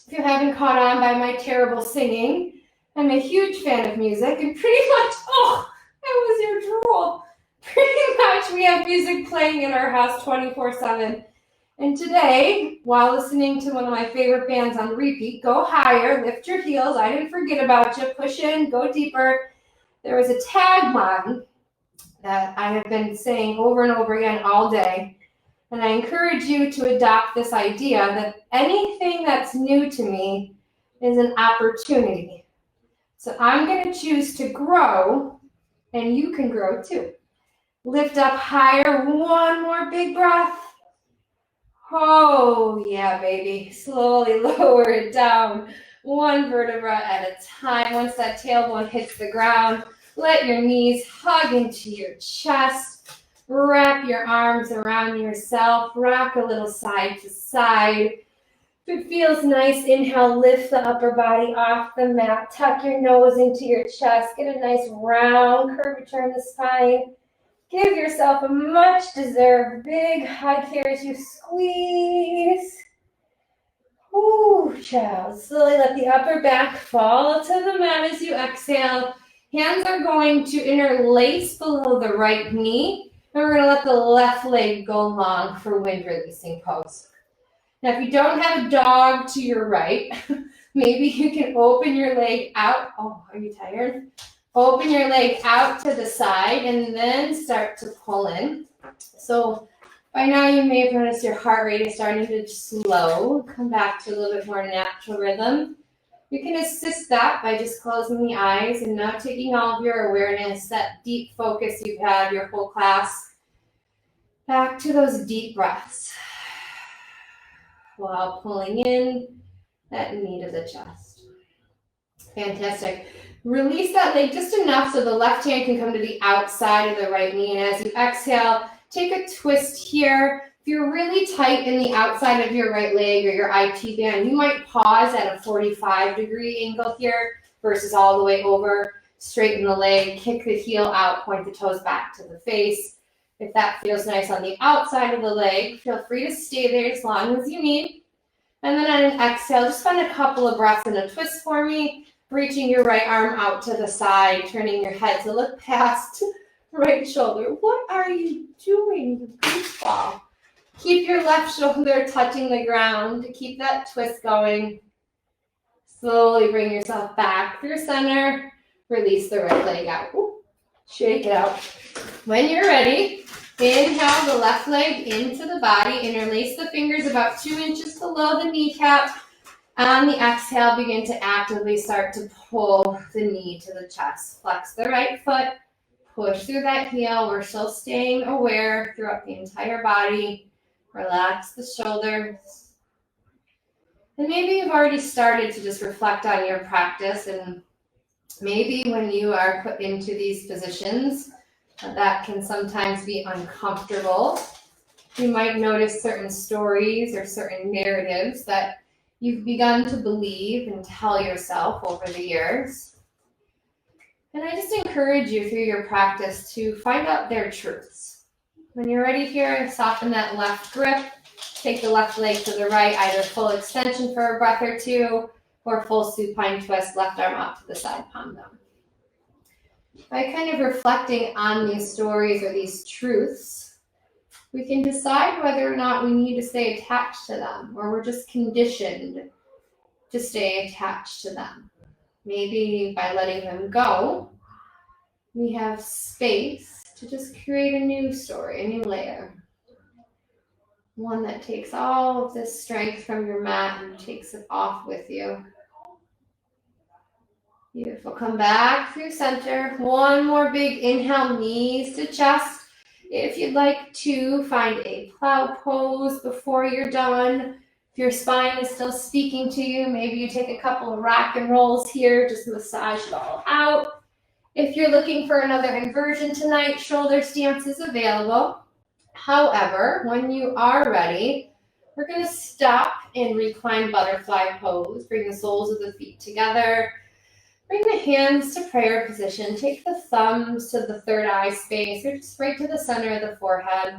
If you haven't caught on by my terrible singing, I'm a huge fan of music, and pretty much, oh, that was your drool. Pretty much we have music playing in our house 24/7. And today, while listening to one of my favorite bands on repeat, Go Higher, Lift Your Heels, I didn't forget about you, push in, go deeper, there was a tagline that I have been saying over and over again all day. And I encourage you to adopt this idea that anything that's new to me is an opportunity. So I'm going to choose to grow, and you can grow too. Lift up higher, one more big breath. Oh, yeah, baby. Slowly lower it down, one vertebra at a time. Once that tailbone hits the ground, let your knees hug into your chest. Wrap your arms around yourself. Rock a little side to side. If it feels nice, inhale, lift the upper body off the mat. Tuck your nose into your chest. Get a nice round curvature in the spine. Give yourself a much-deserved big hug here as you squeeze. Ooh, child. Slowly let the upper back fall to the mat as you exhale. Hands are going to interlace below the right knee. And we're going to let the left leg go long for wind-releasing pose. Now, if you don't have a dog to your right, maybe you can open your leg out. Oh, are you tired? Open your leg out to the side and then start to pull in. So by now you may have noticed your heart rate is starting to slow, come back to a little bit more natural rhythm. You can assist that by just closing the eyes and now taking all of your awareness, that deep focus you've had your whole class, back to those deep breaths while pulling in that knee to the chest. Fantastic. Release that leg just enough so the left hand can come to the outside of the right knee. And as you exhale, take a twist here. If you're really tight in the outside of your right leg or your IT band, you might pause at a 45-degree angle here versus all the way over. Straighten the leg, kick the heel out, point the toes back to the face. If that feels nice on the outside of the leg, feel free to stay there as long as you need. And then on an exhale, just find a couple of breaths in a twist for me. Reaching your right arm out to the side, turning your head to look past right shoulder. What are you doing, you goofball? Keep your left shoulder touching the ground to keep that twist going. Slowly bring yourself back through center. Release the right leg out. Ooh, shake it out. When you're ready, inhale the left leg into the body. Interlace the fingers about 2 inches below the kneecap. On the exhale, begin to actively start to pull the knee to the chest. Flex the right foot, push through that heel. We're still staying aware throughout the entire body. Relax the shoulders. And maybe you've already started to just reflect on your practice, and maybe when you are put into these positions, that can sometimes be uncomfortable. You might notice certain stories or certain narratives that you've begun to believe and tell yourself over the years. And I just encourage you through your practice to find out their truths. When you're ready here, soften that left grip. Take the left leg to the right, either full extension for a breath or two, or full supine twist, left arm out to the side, palm down. By kind of reflecting on these stories or these truths, we can decide whether or not we need to stay attached to them, or we're just conditioned to stay attached to them. Maybe by letting them go, we have space to just create a new story, a new layer. One that takes all of this strength from your mat and takes it off with you. Beautiful. Come back through center. One more big inhale, knees to chest. If you'd like to find a plow pose before you're done, if your spine is still speaking to you, maybe you take a couple of rock and rolls here, just massage it all out. If you're looking for another inversion tonight, shoulder stance is available. However, when you are ready, we're going to stop in reclined butterfly pose. Bring the soles of the feet together. Bring the hands to prayer position. Take the thumbs to the third eye space or just right to the center of the forehead.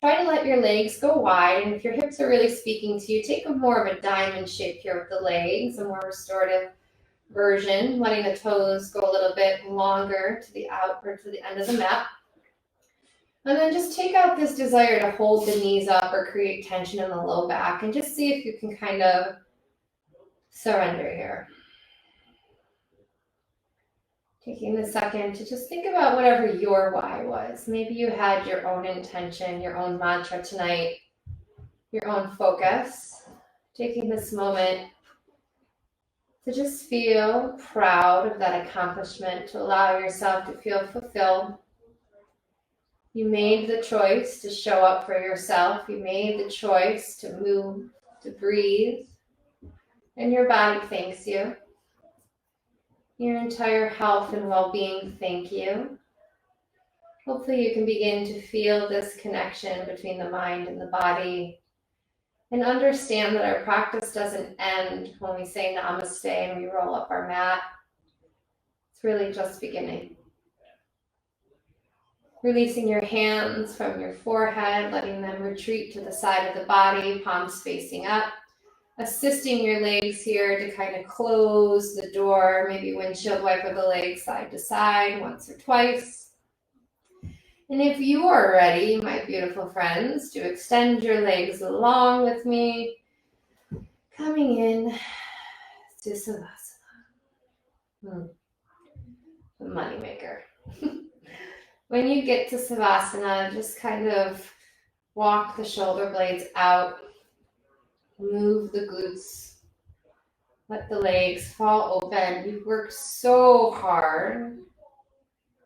Try to let your legs go wide, and if your hips are really speaking to you, take a more of a diamond shape here with the legs, a more restorative version, letting the toes go a little bit longer to the out or to the end of the mat. And then just take out this desire to hold the knees up or create tension in the low back, and just see if you can kind of surrender here. Taking a second to just think about whatever your why was. Maybe you had your own intention, your own mantra tonight, your own focus. Taking this moment to just feel proud of that accomplishment, to allow yourself to feel fulfilled. You made the choice to show up for yourself. You made the choice to move, to breathe, and your body thanks you. Your entire health and well-being thank you. Hopefully you can begin to feel this connection between the mind and the body, and understand that our practice doesn't end when we say namaste and we roll up our mat. It's really just beginning. Releasing your hands from your forehead, letting them retreat to the side of the body, palms facing up. Assisting your legs here to kind of close the door, maybe windshield wiper the legs side to side once or twice. And if you are ready, my beautiful friends, to extend your legs along with me, coming in to Savasana, the moneymaker. When you get to Savasana, just kind of walk the shoulder blades out. Move the glutes, let the legs fall open. You've worked so hard.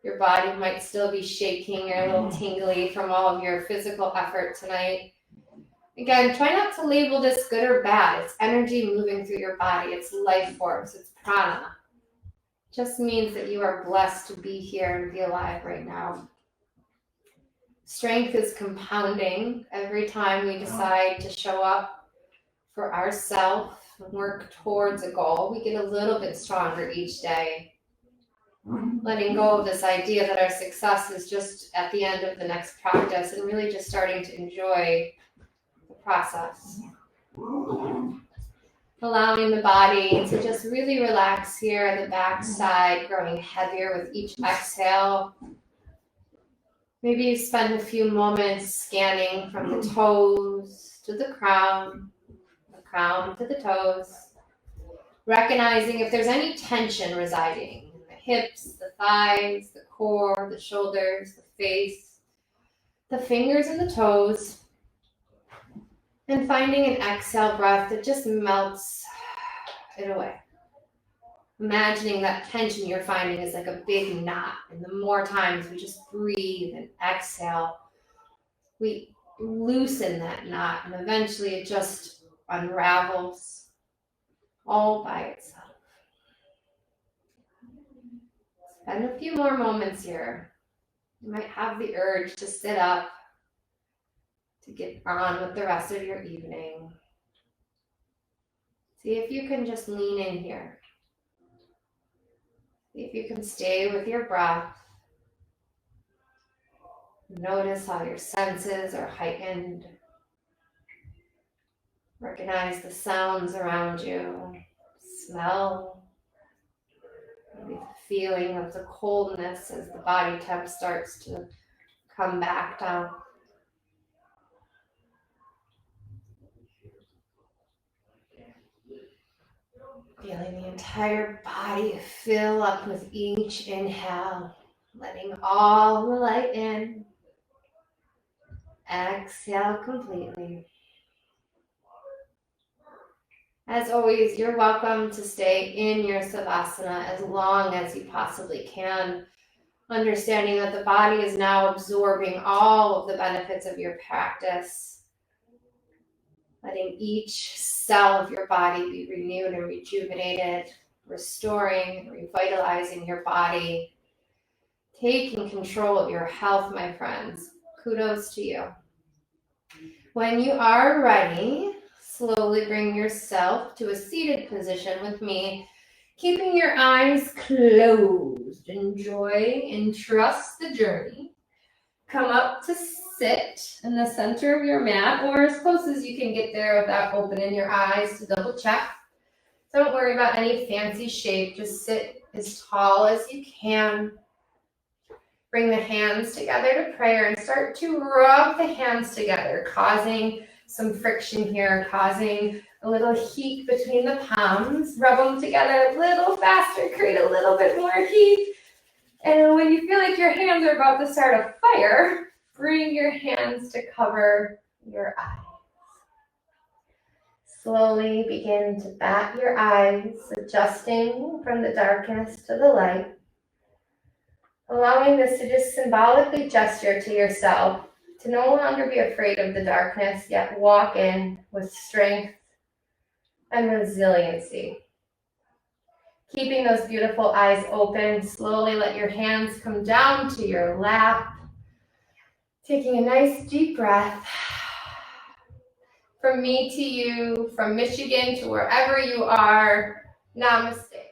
Your body might still be shaking, you're a little tingly from all of your physical effort tonight. Again, try not to label this good or bad. It's energy moving through your body. It's life force. It's prana. It just means that you are blessed to be here and be alive right now. Strength is compounding every time we decide to show up for ourselves and work towards a goal. We get a little bit stronger each day. Letting go of this idea that our success is just at the end of the next practice, and really just starting to enjoy the process. Allowing the body to just really relax here, the back side growing heavier with each exhale. Maybe you spend a few moments scanning from the toes to the crown to the toes, recognizing if there's any tension residing in the hips, the thighs, the core, the shoulders, the face, the fingers and the toes, and finding an exhale breath that just melts it away. Imagining that tension you're finding is like a big knot, and the more times we just breathe and exhale, we loosen that knot, and eventually it just unravels all by itself. Spend a few more moments here. You might have the urge to sit up, to get on with the rest of your evening. See if you can just lean in here. See if you can stay with your breath. Notice how your senses are heightened. Recognize the sounds around you, smell, maybe the feeling of the coldness as the body temp starts to come back down. Feeling the entire body fill up with each inhale, letting all the light in. Exhale completely. As always, you're welcome to stay in your Savasana as long as you possibly can, understanding that the body is now absorbing all of the benefits of your practice, letting each cell of your body be renewed and rejuvenated, restoring and revitalizing your body, taking control of your health, my friends. Kudos to you. When you are ready, slowly bring yourself to a seated position with me, keeping your eyes closed. Enjoy and trust the journey. come up to sit in the center of your mat, or as close as you can get there without opening your eyes to double check. Don't worry about any fancy shape. Just sit as tall as you can. Bring the hands together to prayer and start to rub the hands together, causing some friction here, causing a little heat between the palms. Rub them together a little faster, create a little bit more heat. And when you feel like your hands are about to start a fire, bring your hands to cover your eyes. Slowly begin to bat your eyes, adjusting from the darkness to the light. Allowing this to just symbolically gesture to yourself to no longer be afraid of the darkness, yet walk in with strength and resiliency. Keeping those beautiful eyes open, slowly let your hands come down to your lap. Taking a nice deep breath. From me to you, from Michigan to wherever you are, namaste.